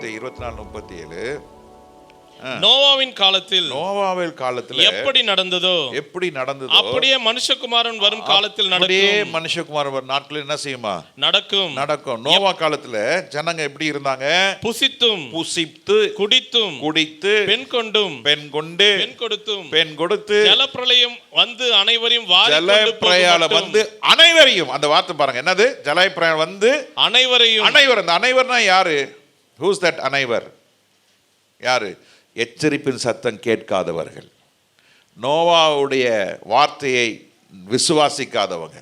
மத்தேயு 24:37. நோவாவின் காலத்தில் எப்படி நடந்ததோ அப்படியே மனுஷகுமாரன் வரும் காலத்தில் நடக்கும். மனுஷகுமாரன் நாட்களில் என்ன செய்யுமா? நடக்கும். நோவா காலத்துல ஜனங்க எப்படி இருந்தாங்க? புசித்து குடித்து பெண் கொண்டு பெண் கொடுத்து ஜலப்பிரளயம் வந்து அனைவரையும் அந்த வார்த்தை பாருங்க, என்னது? ஜலப்பிரளயம் வந்து அனைவரையும். அந்த அனைவர்னா யாரு? Who's that அனைவர்? யாரு? எச்சரிப்பின் சத்தம் கேட்காதவர்கள், நோவாவுடைய வார்த்தையை விசுவாசிக்காதவங்க,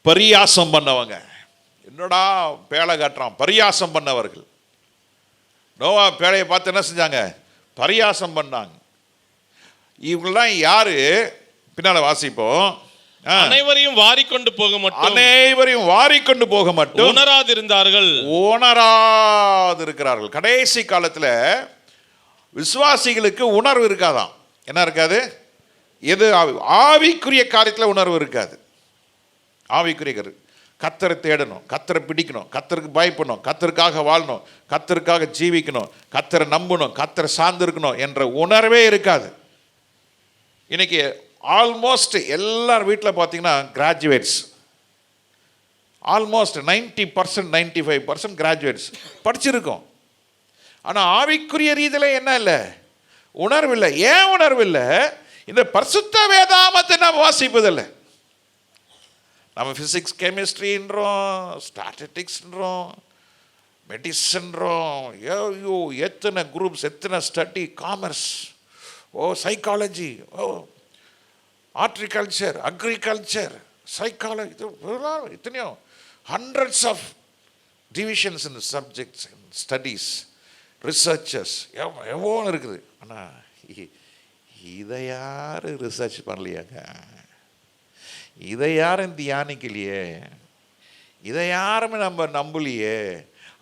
பரியாசம் பண்ணவங்க. என்னடா பேழை காட்டுறான், பரியாசம் பண்ணவர்கள். நோவா பேழையை பார்த்து என்ன செஞ்சாங்க? பரியாசம் பண்ணாங்க. இவங்கெல்லாம் யாரு? பின்னால வாசிப்போம். அனைவரையும் வாரிக்கொண்டு போக மட்டும் உணராதிருந்தார்கள். கடைசி காலத்துல விசுவாசிகளுக்கு உணர்வு இருக்காதான். என்ன இருக்காது? எது? ஆவிக்குரிய காரியத்தில் உணர்வு இருக்காது. ஆவிக்குரிய கர்த்தரை தேடணும், கர்த்தரை பிடிக்கணும், கர்த்தருக்கு பயப்படணும், கர்த்தருக்காக வாழணும், கர்த்தருக்காக ஜீவிக்கணும், கர்த்தரை நம்பணும், கர்த்தரை சார்ந்திருக்கணும் என்ற உணர்வே இருக்காது. இன்னைக்கு ஆல்மோஸ்ட் எல்லார் வீட்டில் பார்த்தீங்கன்னா கிராஜுவேட்ஸ், ஆல்மோஸ்ட் 90% 95% கிராஜுவேட்ஸ் படிச்சிருக்கோம். ஆனால் ஆவிக்குரிய ரீதியில் என்ன இல்லை? உணர்வு இல்லை. ஏன் உணர்வு இல்லை? இந்த பரிசுத்த வேதாகமத்தை நாம் வாசிப்பதில்லை. நம்ம ஃபிசிக்ஸ் கெமிஸ்ட்ரின்றோம், ஸ்டாட்டிஸ்டிக்ஸ்ன்றோம், மெடிசன்றோம், ஐயோ எத்தனை குரூப்ஸ், எத்தனை study, commerce, psychology, horticulture, agriculture, psychology, இத்தனையோ hundreds of divisions in subjects, studies, researchers எவ்வளோ இருக்குது. ஆனால் இதை யாரும் ரிசர்ச் பண்ணலையாங்க, இதை யாரும் தியானிக்கலையே, இதை யாருமே நம்ம நம்பலையே.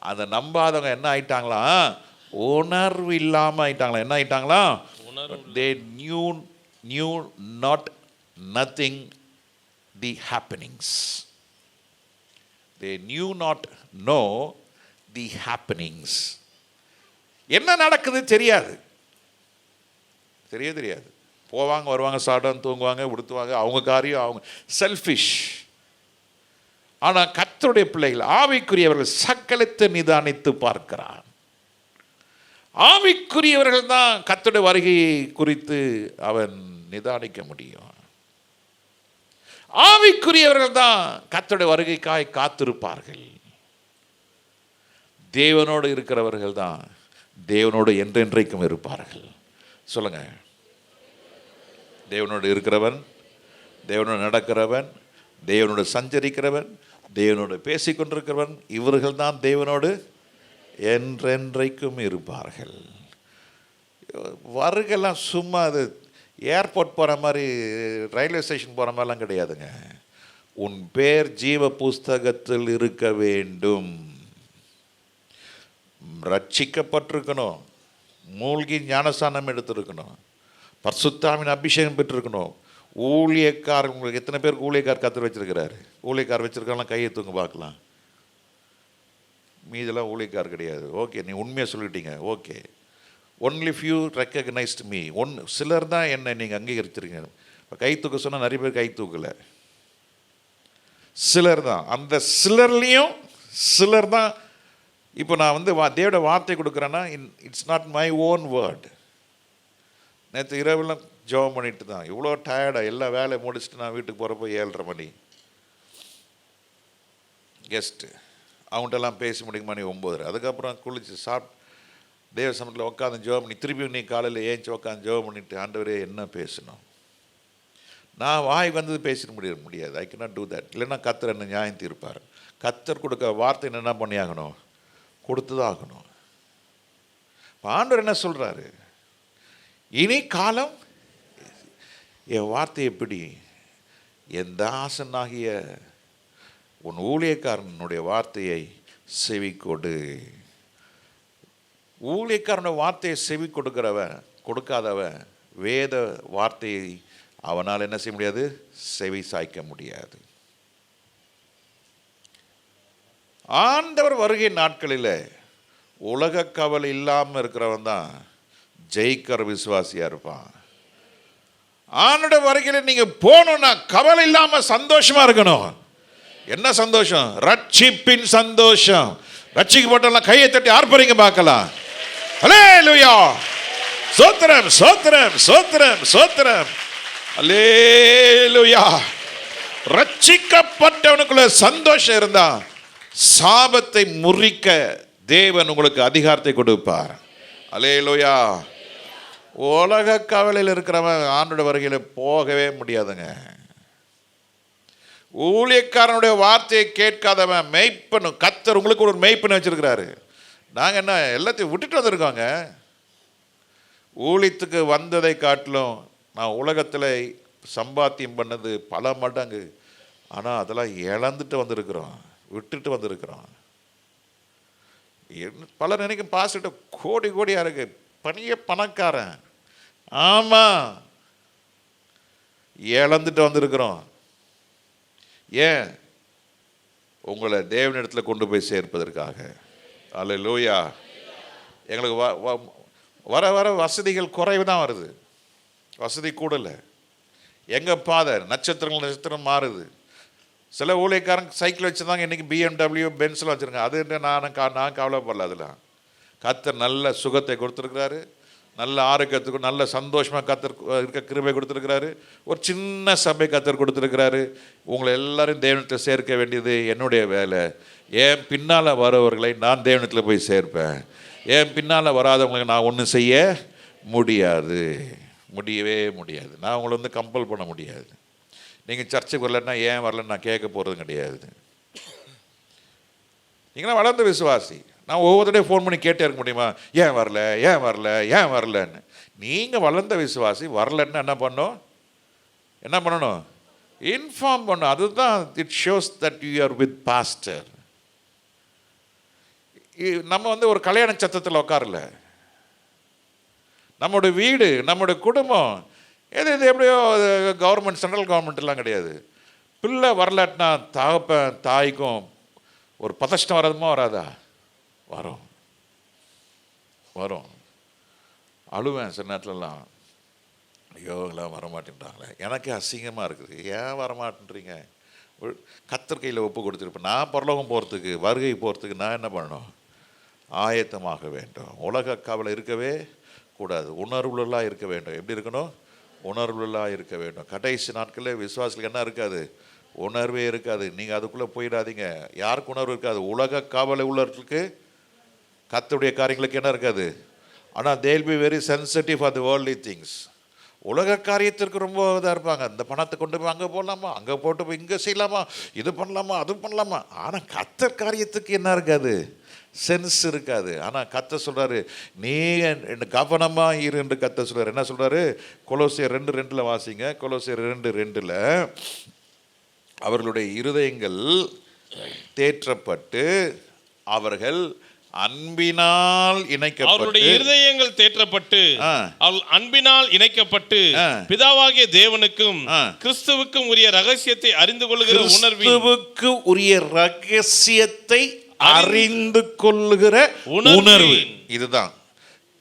அந்த நம்பாதவங்க என்ன ஆயிட்டாங்களாம்? உணர்வு இல்லாமல் ஆயிட்டாங்களா? என்ன ஆயிட்டாங்களாம்? they knew not nothing the happenings. They knew not know the happenings. என்ன நடக்குது தெரியாது. போவாங்க வருவாங்க, சாப்பிடுவாங்க, தூங்குவாங்க, உடுத்துவாங்க, அவங்க காரியம், அவங்க செல்ஃபிஷ். ஆனால் கர்த்தருடைய பிள்ளைகள், ஆவிக்குரியவர்கள் சகலத்தை நிதானித்து பார்க்கிறார். ஆவிக்குரியவர்கள் தான் கர்த்தருடைய வருகையை குறித்து அவன் நிதானிக்க முடியும். ஆவிக்குரியவர்கள் தான் கர்த்தருடைய வருகைக்காய் காத்திருப்பார்கள். தேவனோடு இருக்கிறவர்கள் தான் தேவனோடு என்றென்றைக்கும் இருப்பார்கள். சொல்லுங்க. தேவனோடு இருக்கிறவன், தேவனோடு நடக்கிறவன், தேவனோடு சஞ்சரிக்கிறவன், தேவனோடு பேசிக்கொண்டிருக்கிறவன், இவர்கள் தான் தேவனோடு என்றென்றைக்கும் இருப்பார்கள். வருகெல்லாம் சும்மா அது ஏர்போர்ட் போகிற மாதிரி, ரயில்வே ஸ்டேஷன் போகிற மாதிரிலாம் கிடையாதுங்க. உன் பேர் ஜீவ புஸ்தகத்தில் இருக்க வேண்டும், ரட்சிக்கப்பட்டிருக்கணும், மூழ்கி ஞானஸ்தானம் எடுத்திருக்கணும், பரிசுத்தாவின் அபிஷேகம் பெற்றிருக்கணும். ஊழியக்காரர், உங்களுக்கு எத்தனை பேருக்கு ஊழியக்கார் கத்தர் வச்சிருக்கிறாரு? ஊழியக்கார் வச்சிருக்கலாம், கையை தூங்க பார்க்கலாம். மீதெல்லாம் ஊழியக்கார் கிடையாது. ஓகே, நீ உண்மையாக சொல்லிட்டீங்க. Okay, only few recognised me. சிலர் தான் என்னை நீங்கள் அங்கீகரிச்சிருக்கீங்க. இப்போ கை தூக்க சொன்னால் நிறைய பேர் கை தூக்கலை, சிலர் தான். அந்த சிலர்லேயும் சிலர் தான். இப்போ நான் வந்து தேவோட வார்த்தை கொடுக்குறேன்னா, it's not my own word. நேற்று இரவுலாம் ஜெபம் பண்ணிட்டு தான், இவ்வளோ டயர்டாக எல்லா வேலையை முடிச்சுட்டு நான் வீட்டுக்கு போகிறப்போ 7:30 மணி. கெஸ்ட்டு அவங்கள்ட்டெல்லாம் பேசி முடிக்கும் மணி 9. அதுக்கப்புறம் குளிச்சு சாப்பிட்டு தேவ சமூகத்தில் உட்காந்து ஜெபம் பண்ணி, திருப்பி நீ காலையில் ஏஞ்சி உட்காந்து ஜெபம் பண்ணிவிட்டு, ஆண்டவரே என்ன பேசணும், நான் வாய் வந்தது பேசிட முடியாது. I can not do that. இல்லைன்னா கர்த்தர் என்ன நியாயம் தீர்ப்பார். கர்த்தர் கொடுக்க வார்த்தை என்ன பண்ணி ஆகணும்? கொடுத்து தான் ஆகணும். ஆண்டவர் என்ன சொல்கிறாரு? இனி காலம் என் வார்த்தை எப்படி? என் தாசனாகிய உன் ஊழியக்காரனுடைய வார்த்தையை செவி கொடு. ஊழியக்காரனுடைய வார்த்தையை செவி கொடுக்காதவன் வேத வார்த்தையை அவனால் என்ன செய்ய முடியாது? செவி சாய்க்க முடியாது. ஆண்டவர் வருகை நாட்களில் உலக கவலை இல்லாமல் இருக்கிறவன் தான் ஜெயிக்கிற விசுவாசியாக இருப்பான். ஆண்டோட வருகையில் நீங்கள் போகணுன்னா கவலை இல்லாமல் சந்தோஷமாக இருக்கணும். என்ன சந்தோஷம்? ரட்சிப்பின் சந்தோஷம். ரட்சிக்கப்பட்டவங்க கையை தட்டி ஆர்ப்பரிங்க பார்க்கலாம். அல்லேலூயா, ஸ்தோத்திரம் ஸ்தோத்திரம் ஸ்தோத்திரம் ஸ்தோத்திரம், அல்லேலூயா. ரட்சிக்கப்பட்டவனுக்குள்ள சந்தோஷம் இருந்தா சாபத்தை முறிக்க தேவன் உங்களுக்கு அதிகாரத்தை கொடுப்பார். அல்லேலூயா. உலக கவலையில் இருக்கிறவன் ஆண்டோட வருகையில் போகவே முடியாதுங்க. ஊழியக்காரனுடைய வார்த்தையை கேட்காதவன் மெய்ப்பனு. கர்த்தர் உங்களுக்கு ஒரு மெய்ப்பனை வச்சிருக்கிறாரு. நாங்கள் என்ன எல்லாத்தையும் விட்டுட்டு வந்திருக்கோங்க. ஊழியத்துக்கு வந்ததை காட்டிலும் நான் உலகத்தில் சம்பாத்தியம் பண்ணது பல மடங்கு. ஆனால் அதெல்லாம் இழந்துட்டு வந்திருக்கிறோம், விட்டுட்டு வந்திருக்கிறோம். பல நினைக்கும் பாஸ்கிட்ட கோடி கோடியாக இருக்கு, பணிய பணக்காரன். ஆமாம், இழந்துட்டு வந்திருக்கிறோம். ஏன்? உங்களை தேவனிடத்தில் கொண்டு போய் சேர்ப்பதற்காக. அல்லேலூயா. எங்களுக்கு வர வர வசதிகள் குறைவு தான் வருது, வசதி கூடலை. எங்கள் பாதை நட்சத்திரம் மாறுது. சில ஊழியக்காரங்க சைக்கிள் வச்சுருந்தாங்க, இன்றைக்கி BMW பென்ஸ்லாம் வச்சுருக்காங்க. அது நான் கவலைப்படல. அதெல்லாம் கர்த்தர் நல்ல சுகத்தை கொடுத்துருக்கிறாரு, நல்ல ஆரோக்கியத்துக்கு நல்ல சந்தோஷமாக கர்த்தர் இருக்க கிருபை கொடுத்துருக்கிறாரு. ஒரு சின்ன சபை கர்த்தர் கொடுத்துருக்கிறாரு. உங்களை எல்லாரும் தேவனத்தில் சேர்க்க வேண்டியது என்னுடைய வேலை. ஏன் பின்னால் வரவர்களை நான் தேவனத்தில் போய் சேர்ப்பேன். ஏன் பின்னால் வராதவங்களுக்கு நான் ஒன்றும் செய்ய முடியாது, முடியவே முடியாது. நான் உங்களை கம்பல் பண்ண முடியாது. நீங்கள் சர்ச்சுக்கு வரலன்னா ஏன் வரலன்னு நான் கேட்க போகிறது கிடையாது. நீங்களாம் வளர்ந்த விசுவாசி. நான் ஒவ்வொருத்தரையும் ஃபோன் பண்ணி கேட்டே இருக்க முடியுமா? ஏன் வரல, ஏன் வரல, ஏன் வரலன்னு. நீங்கள் வளர்ந்த விசுவாசி. வரலன்னு என்ன பண்ணணும்? இன்ஃபார்ம் பண்ணணும். அதுதான் it shows that you are with pastor. நம்ம ஒரு கல்யாண சத்தத்தில் உட்காரல. நம்மளுடைய வீடு, நம்மளுடைய குடும்பம் இது எப்படியோ கவர்மெண்ட், சென்ட்ரல் கவர்மெண்ட்லாம் கிடையாது. பிள்ளை வரலாட்டினா தாய்க்கும் ஒரு பதஷ்டம் வராதுமா? வராதா? வரும் வரும். அழுவேன் சில நேரத்துலலாம். ஐயோ எல்லாம் வரமாட்டேன்றாங்களே, எனக்கே அசிங்கமாக இருக்குது. ஏன் வரமாட்டேன்றீங்க? கர்த்தர் கையில் ஒப்பு கொடுத்துருப்பேன். நான் பரலோகம் போகிறதுக்கு, வருகை போகிறதுக்கு நான் என்ன பண்ணணும்? ஆயத்தமாக வேண்டும். உலக கவலை இருக்கவே கூடாது. உணர்வுலாம் இருக்க வேண்டும். எப்படி இருக்கணும்? உணர்வுலாம் இருக்க வேண்டும். கடைசி நாட்களில் விசுவாசிகளுக்கு என்ன இருக்காது? உணர்வே இருக்காது. நீங்கள் அதுக்குள்ளே போயிடாதீங்க. யாருக்கு உணர்வு இருக்காது? உலக கவலை உள்ளவர்களுக்கு கர்த்தருடைய காரியங்களுக்கு என்ன இருக்காது? ஆனால் they will be very sensitive for the worldly things. உலக காரியத்திற்கு ரொம்ப இதாக இருப்பாங்க. இந்த பணத்தை கொண்டு போய் அங்கே போடலாமா, அங்கே போட்டு போய் இங்கே செய்யலாமா, இது பண்ணலாமா, அது பண்ணலாமா. ஆனால் கர்த்தர் காரியத்துக்கு என்ன இருக்காது? சென்ஸ் இருக்காது. ஆனால் கர்த்தர் சொல்கிறாரு, நீ கவனமாக இரு என்று கர்த்தர் சொல்கிறார். என்ன சொல்கிறாரு? கொலோசியர் 2:2 வாசிங்க. கொலோசியர் 2:2 அவர்களுடைய இருதயங்கள் தேற்றப்பட்டு அவர்கள் அன்பினால் இணைக்கப்பட்டு, அவருடைய இருதயங்கள் தேற்றப்பட்டு அன்பினால் இணைக்கப்பட்டு பிதாவாகிய தேவனுக்கும் கிறிஸ்துவுக்கும் உரிய ரகசியத்தை அறிந்து கொள்ளுகிற கிறிஸ்துவுக்கு உரிய ரகசியத்தை அறிந்து கொள்ளுகிற உணர்வு. இதுதான்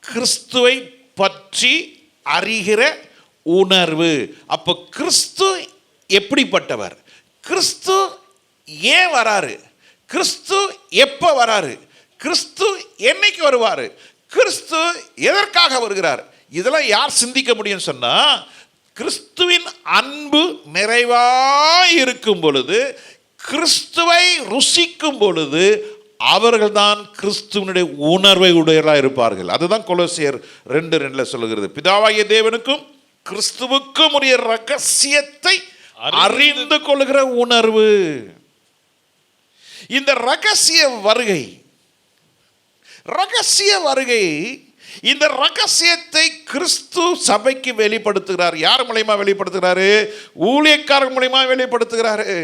கிறிஸ்துவை பற்றி அறிகிற உணர்வு. அப்போ கிறிஸ்து எப்படிப்பட்டவர்? கிறிஸ்து ஏன் வராரு? கிறிஸ்து எப்போ வராரு? கிறிஸ்து என்னைக்கு வருவார்? கிறிஸ்து எதற்காக வருகிறார்? இதெல்லாம் யார் சிந்திக்க முடியும் சொன்னா, கிறிஸ்துவின் அன்பு நிறைவாய் இருக்கும் பொழுது, கிறிஸ்துவை ருசிக்கும் பொழுது அவர்கள்தான் கிறிஸ்துவனுடைய உணர்வை உடையவர்களாக இருப்பார்கள். அதுதான் கொலோசியர் 2:2 சொல்லுகிறது. பிதாவாகிய தேவனுக்கும் கிறிஸ்துவுக்கும் உரிய ரகசியத்தை அறிந்து கொள்கிற உணர்வு. இந்த ரகசிய வருகை, இந்த ரகசியத்தை கிறிஸ்து சபைக்கு வெளிப்படுத்துகிறார். யார் மூலமா வெளிப்படுத்துகிறாரு? ஊழியக்காரர் மூலமா வெளிப்படுத்துகிறாரு.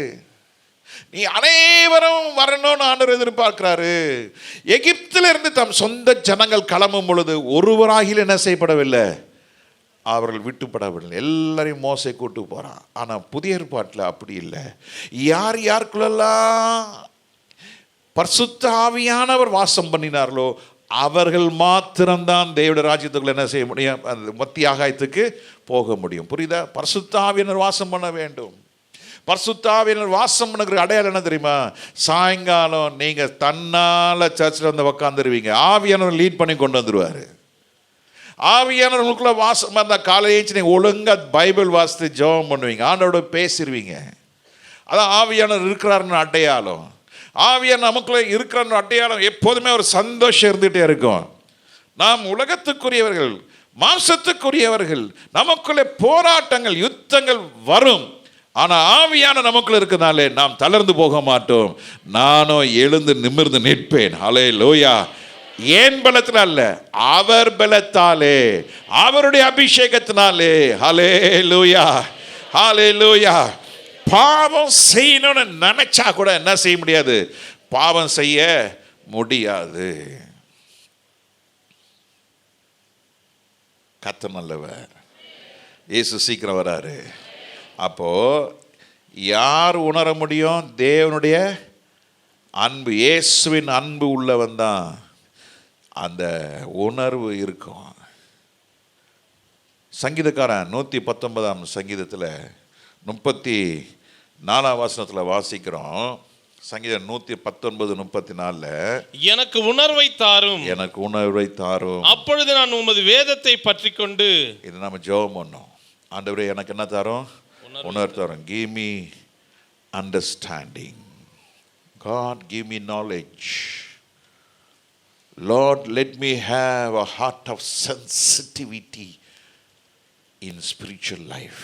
நீ அனைவரும் வரணும்னு ஆண்டவர் எதிர்பார்க்கிறாரு. எகிப்திலிருந்து தம் சொந்த ஜனங்கள் கிளம்பும் பொழுது ஒருவராகில் என்ன செய்யப்படவில்லை? அவர்கள் விட்டுப்படவில்லை. எல்லாரையும் மோசே கூட்டு போறான். ஆனா புதிய ஏற்பாட்டில் அப்படி இல்லை. யார் யாருக்குள்ளெல்லாம் பரிசுத்த ஆவியானவர் வாசம் பண்ணினார்களோ அவர்கள் மாத்திரம்தான் தேவனுடைய ராஜ்யத்துக்குள்ள என்ன செய்ய முடியும்? அந்த மத்திய ஆகாயத்துக்கு போக முடியும். புரியுதா? பரிசுத்த ஆவியானவர் வாசம் பண்ண வேண்டும். பரிசுத்த ஆவியானவர் வாசம் பண்ணுகிற அடையாளம் என்ன தெரியுமா? சாயங்காலம் நீங்க தன்னால சர்ச்சில் வந்து உக்காந்துருவீங்க, ஆவியானவர் லீட் பண்ணி கொண்டு வந்துருவாரு. ஆவியானவர் உங்களுக்குள்ள வாசம் அந்த காலையை நீங்க ஒழுங்கா பைபிள் வாசித்து ஜெபம் பண்ணுவீங்க, ஆண்டவரோட பேசிடுவீங்க. அதான் ஆவியானவர் இருக்கிறாருன்னு அடையாளம். ஆவியானவர் நமக்குள்ள இருக்கிற அடையாளம் எப்போதுமே ஒரு சந்தோஷம் இருந்துகிட்டே இருக்கும். நாம் உலகத்துக்குரியவர்கள், மாம்சத்துக்குரியவர்கள், நமக்குள்ளே போராட்டங்கள் யுத்தங்கள் வரும். ஆனால் ஆவியான நமக்குள்ள இருக்கிறதுனாலே நாம் தளர்ந்து போக மாட்டோம். நானும் எழுந்து நிமிர்ந்து நிற்பேன். ஹல்லேலூயா. ஏன் பலத்தில் அல்ல, அவர் பலத்தாலே, அவருடைய அபிஷேகத்தினாலே. ஹல்லேலூயா, ஹல்லேலூயா. பாவம் செய்யணும்னு நினைச்சா கூட என்ன செய்ய முடியாது? பாவம் செய்ய முடியாது. கர்த்தர் நல்லவர். இயேசு சீக்கிரம் வராரு. அப்போ யார் உணர முடியும் தேவனுடைய அன்பு? இயேசுவின் அன்பு உள்ளவன் தான் அந்த உணர்வு இருக்கும். சங்கீதக்காரன் 119 சங்கீதத்தில் 34 வசனத்தில் வாசிக்கிறோம். சங்கீதம் 119:34, எனக்கு உணர்வை தாரும், எனக்கு உணர்வை தாரும், அப்பொழுது நான் உமது வேதத்தை பற்றி கொண்டு. இது நம்ம ஜெபம் பண்ணோம். ஆண்டவரே எனக்கு என்ன தாரும்? உணர்வு தாரும். Give me understanding. God, give me knowledge. Lord, let me have a heart of sensitivity in spiritual life.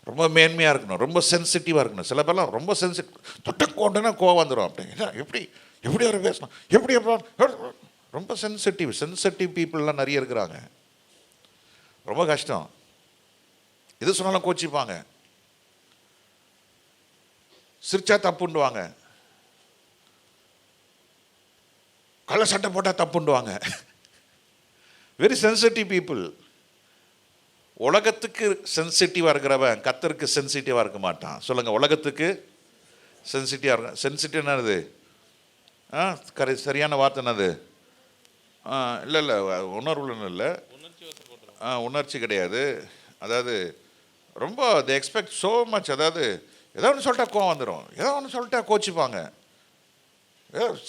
ரொம்ப மேன்மையாக இருக்கணும், ரொம்ப சென்சிட்டிவாக இருக்கணும். சில பேர்லாம் ரொம்ப தொட்டக்கோண்டனா கோவம் வந்துடும். அப்படிங்க எப்படி எப்படி அவர் பேசணும், எப்படி ரொம்ப சென்சிட்டிவ் பீப்புளெலாம் நிறைய இருக்கிறாங்க. ரொம்ப கஷ்டம். எது சொன்னாலும் கோச்சிப்பாங்க, சிரிச்சா தப்புண்டுவாங்க, கள்ள சட்டை போட்டால் தப்புண்டுவாங்க. Very sensitive people. உலகத்துக்கு சென்சிட்டிவாக இருக்கிறவன் கர்த்தருக்கு சென்சிட்டிவாக இருக்க மாட்டான். சொல்லுங்கள், உலகத்துக்கு சென்சிட்டிவாக இருக்க. சென்சிட்டிவ் என்னது? சரியான வார்த்தை என்னது? இல்லை உணர்வுன்னு இல்லை, உணர்ச்சி கிடையாது. அதாவது ரொம்ப தே எக்ஸ்பெக்ட் ஸோ மச். அதாவது ஏதோ ஒன்று சொல்லிட்டா கோவம் வந்துடும், ஏதோ ஒன்று சொல்லிட்டா கோச்சிப்பாங்க.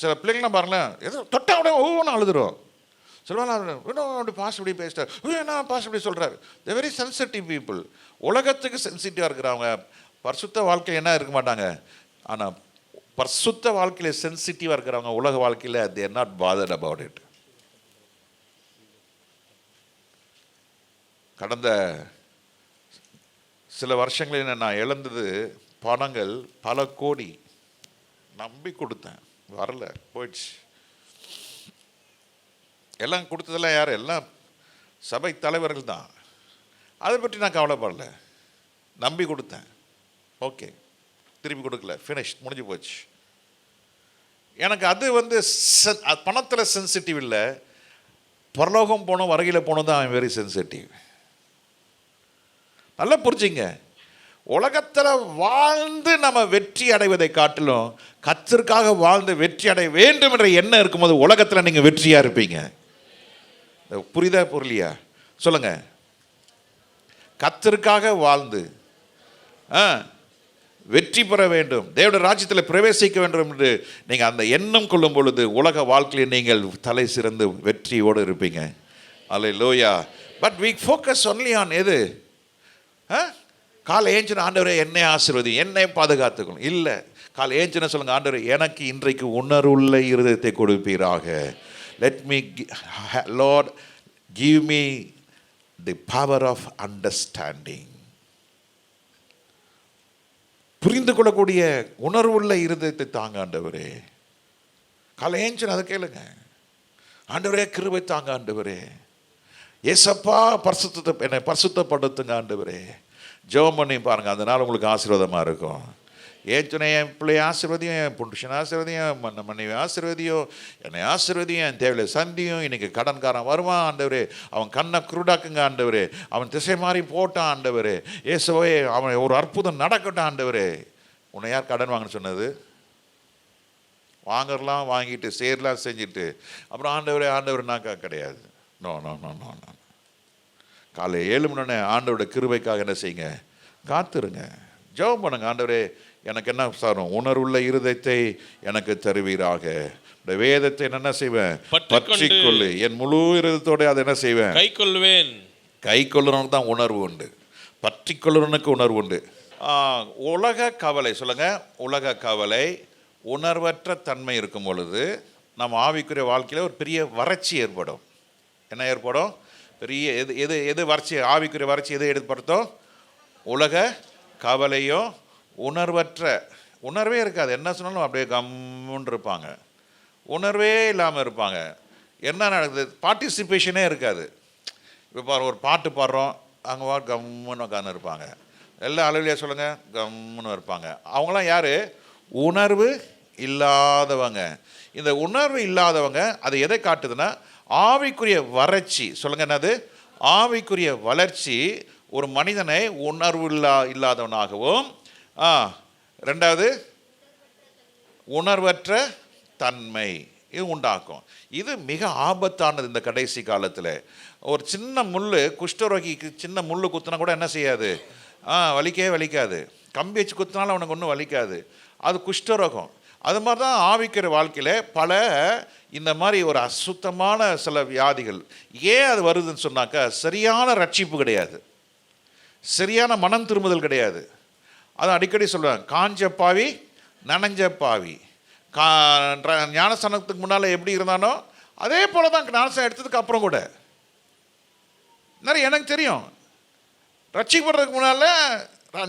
சில பிள்ளைங்களாம் பாருங்களேன், ஏதோ தொட்டா உடனே ஒவ்வொன்றும் அழுதுரும். சொல்லுவாங்க அப்படி பாஸ் இப்படி பேசிட்டார், என்ன பாஸ் இப்படி சொல்கிறாரு. The very sensitive people. உலகத்துக்கு சென்சிட்டிவாக இருக்கிறவங்க பரிசுத்த வாழ்க்கையில் என்ன இருக்க மாட்டாங்க. ஆனால் பரிசுத்த வாழ்க்கையில் சென்சிட்டிவாக இருக்கிறவங்க உலக வாழ்க்கையில் they are not bothered about it. கடந்த சில வருஷங்களில் நான் இழந்தது பணங்கள் பல கோடி. நம்பி கொடுத்தேன், வரல, போயிடுச்சு. எல்லாம் கொடுத்ததெல்லாம் யார்? எல்லாம் சபை தலைவர்கள் தான். அதை பற்றி நான் கவலைப்படல. நம்பி கொடுத்தேன், ஓகே, திருப்பி கொடுக்கல, ஃபினிஷ், முடிஞ்சு போச்சு. எனக்கு அது பணத்தில் சென்சிட்டிவ் இல்லை, பரலோகம் போனோம் வருகையில் போனோம் தான் வெரி சென்சிட்டிவ். நல்லா புரிஞ்சுங்க. உலகத்தில் வாழ்ந்து நம்ம வெற்றி அடைவதை காட்டிலும் கர்த்தருக்காக வாழ்ந்து வெற்றி அடைய வேண்டும் என்ற எண்ணம் இருக்கும்போது உலகத்தில் நீங்கள் வெற்றியாக இருப்பீங்க. புரியுதா புரியலையா? சொல்லுங்க. கர்த்தருக்காக வாழ்ந்து வெற்றி பெற வேண்டும், தேவனுடைய ராஜ்யத்தில் பிரவேசிக்க வேண்டும் என்று நீங்கள் அந்த எண்ணம் கொள்ளும் பொழுது உலக வாழ்க்கையில் நீங்கள் தலை சிறந்து வெற்றியோடு இருப்பீங்க. Hallelujah. But we focus only on எது? காலை ஏஞ்சின ஆண்டவரே என்னை ஆசீர்வதி, என்னை பாதுகாத்துக்கணும் இல்லை. காலை ஏஞ்சின சொல்லுங்க, ஆண்டவரே எனக்கு இன்றைக்கு உணர்வுள்ள இருதயத்தை கொடுப்பீராக. Let me Lord give me the power of understanding. புரிந்து கொள்ளக்கூடிய உணர்வுள்ள இருதயத்தை தாங்க ஆண்டவரே. காலை ஏஞ்சின அதை கேளுங்க, ஆண்டவரே கிருபை தாங்க ஆண்டவரே, ஏசப்பா பரிசுத்தத்தை என்னை பரிசுத்தப்படுத்துங்க ஆண்டவரே. ஜெபம் பண்ணி பாருங்கள், அதனால் உங்களுக்கு ஆசீர்வாதமாக இருக்கும். ஏன் சொன்ன என் பிள்ளைய ஆசீர்வதியும், என் புருஷன் ஆசீர்வதியும், மனைவி ஆசீர்வதியும், என்னை ஆசீர்வதியும், என் தேவையை சந்தியும். இன்றைக்கி கடன்காரன் வருவான் ஆண்டவரே, அவன் கண்ணை குருடாக்குங்க ஆண்டவரே, அவன் திசை மாறி போட்டான் ஆண்டவரே, ஏசுவே அவன் ஒரு அற்புதம் நடக்கட்டும் ஆண்டவரே. உன்னை யார் கடன் வாங்கன்னு சொன்னது? வாங்கலாம் வாங்கிட்டு சேர்லாம் செஞ்சுட்டு அப்புறம் ஆண்டவர்னாக்கா கிடையாது. No no no no no. காலை 7 மணி ஆண்டவரோட கிருபைக்காக என்ன செய்யுங்க, காத்துருங்க, ஜெபம் பண்ணுங்க. ஆண்டவரே எனக்கு என்ன சாரும், உணர்வுள்ள இருதயத்தை எனக்கு தருவீராக. இந்த வேதத்தை என்ன செய்வேன், பற்றிக்கொள்ளு, என் முழு இருதயத்தோட அதை என்ன செய்வேன், கை கொள்வேன். கை கொள்ளுறவனுக்கு தான் உணர்வு உண்டு, பற்றி கொள்ளுறவனுக்கு உணர்வு உண்டு. உலக கவலை சொல்லுங்க, உலக கவலை, உணர்வற்ற தன்மை இருக்கும் பொழுது நம்ம ஆவிக்குரிய வாழ்க்கையில் ஒரு பெரிய வறட்சி ஏற்படும். என்ன ஏற்படும், பெரிய எது எது எது வறட்சி, ஆவிக்குரிய வறட்சி எது ஏற்படுத்தும், உலக கவலையோ, உணர்வே இருக்காது. என்ன சொன்னாலும் அப்படியே கம்முன்னு இருப்பாங்க, உணர்வே இல்லாமல் இருப்பாங்க. என்ன நடக்குது, பார்ட்டிசிபேஷனே இருக்காது. இப்போ பாரு, ஒரு பாட்டு பாடுறோம், அங்கே கம்முன்னு உட்காந்து இருப்பாங்க. எல்லாம் அலுவலியா சொல்லுங்கள், கம்முன்னு இருப்பாங்க. அவங்களாம் யார், உணர்வு இல்லாதவங்க. இந்த உணர்வு இல்லாதவங்க அது எதை காட்டுதுன்னா, ஆவிக்குரிய வறட்சி. சொல்லுங்க, என்னது, ஆவிக்குரிய வளர்ச்சி ஒரு மனிதனை உணர்வு இல்லாதவனாகவும், ரெண்டாவது உணர்வற்ற தன்மை இது உண்டாக்கும். இது மிக ஆபத்தானது இந்த கடைசி காலத்தில். ஒரு சின்ன முள், குஷ்டரோகிக்கு சின்ன முள் குத்துனா கூட என்ன செய்யாது, வலிக்கவே வலிக்காது. கம்பி வச்சு குத்தினாலும் அவனுக்கு ஒன்றும் வலிக்காது, அது குஷ்டரோகம். அது மாதிரி தான் ஆவிக்கிற வாழ்க்கையில் பல இந்த மாதிரி ஒரு அசுத்தமான சில வியாதிகள். ஏன் அது வருதுன்னு சொன்னாக்கா, சரியான ரட்சிப்பு கிடையாது, சரியான மனம் திரும்புதல் கிடையாது. அது அடிக்கடி சொல்லுவாங்க, காஞ்ச பாவி நனைஞ்ச பாவி. ஞானஸ்தானத்துக்கு முன்னால் எப்படி இருந்தானோ அதே போல தான் ஞானஸ்தானம் எடுத்ததுக்கு அப்புறம் கூட நிறைய எனக்கு தெரியும். ரட்சிக்கப்படுறதுக்கு முன்னால்,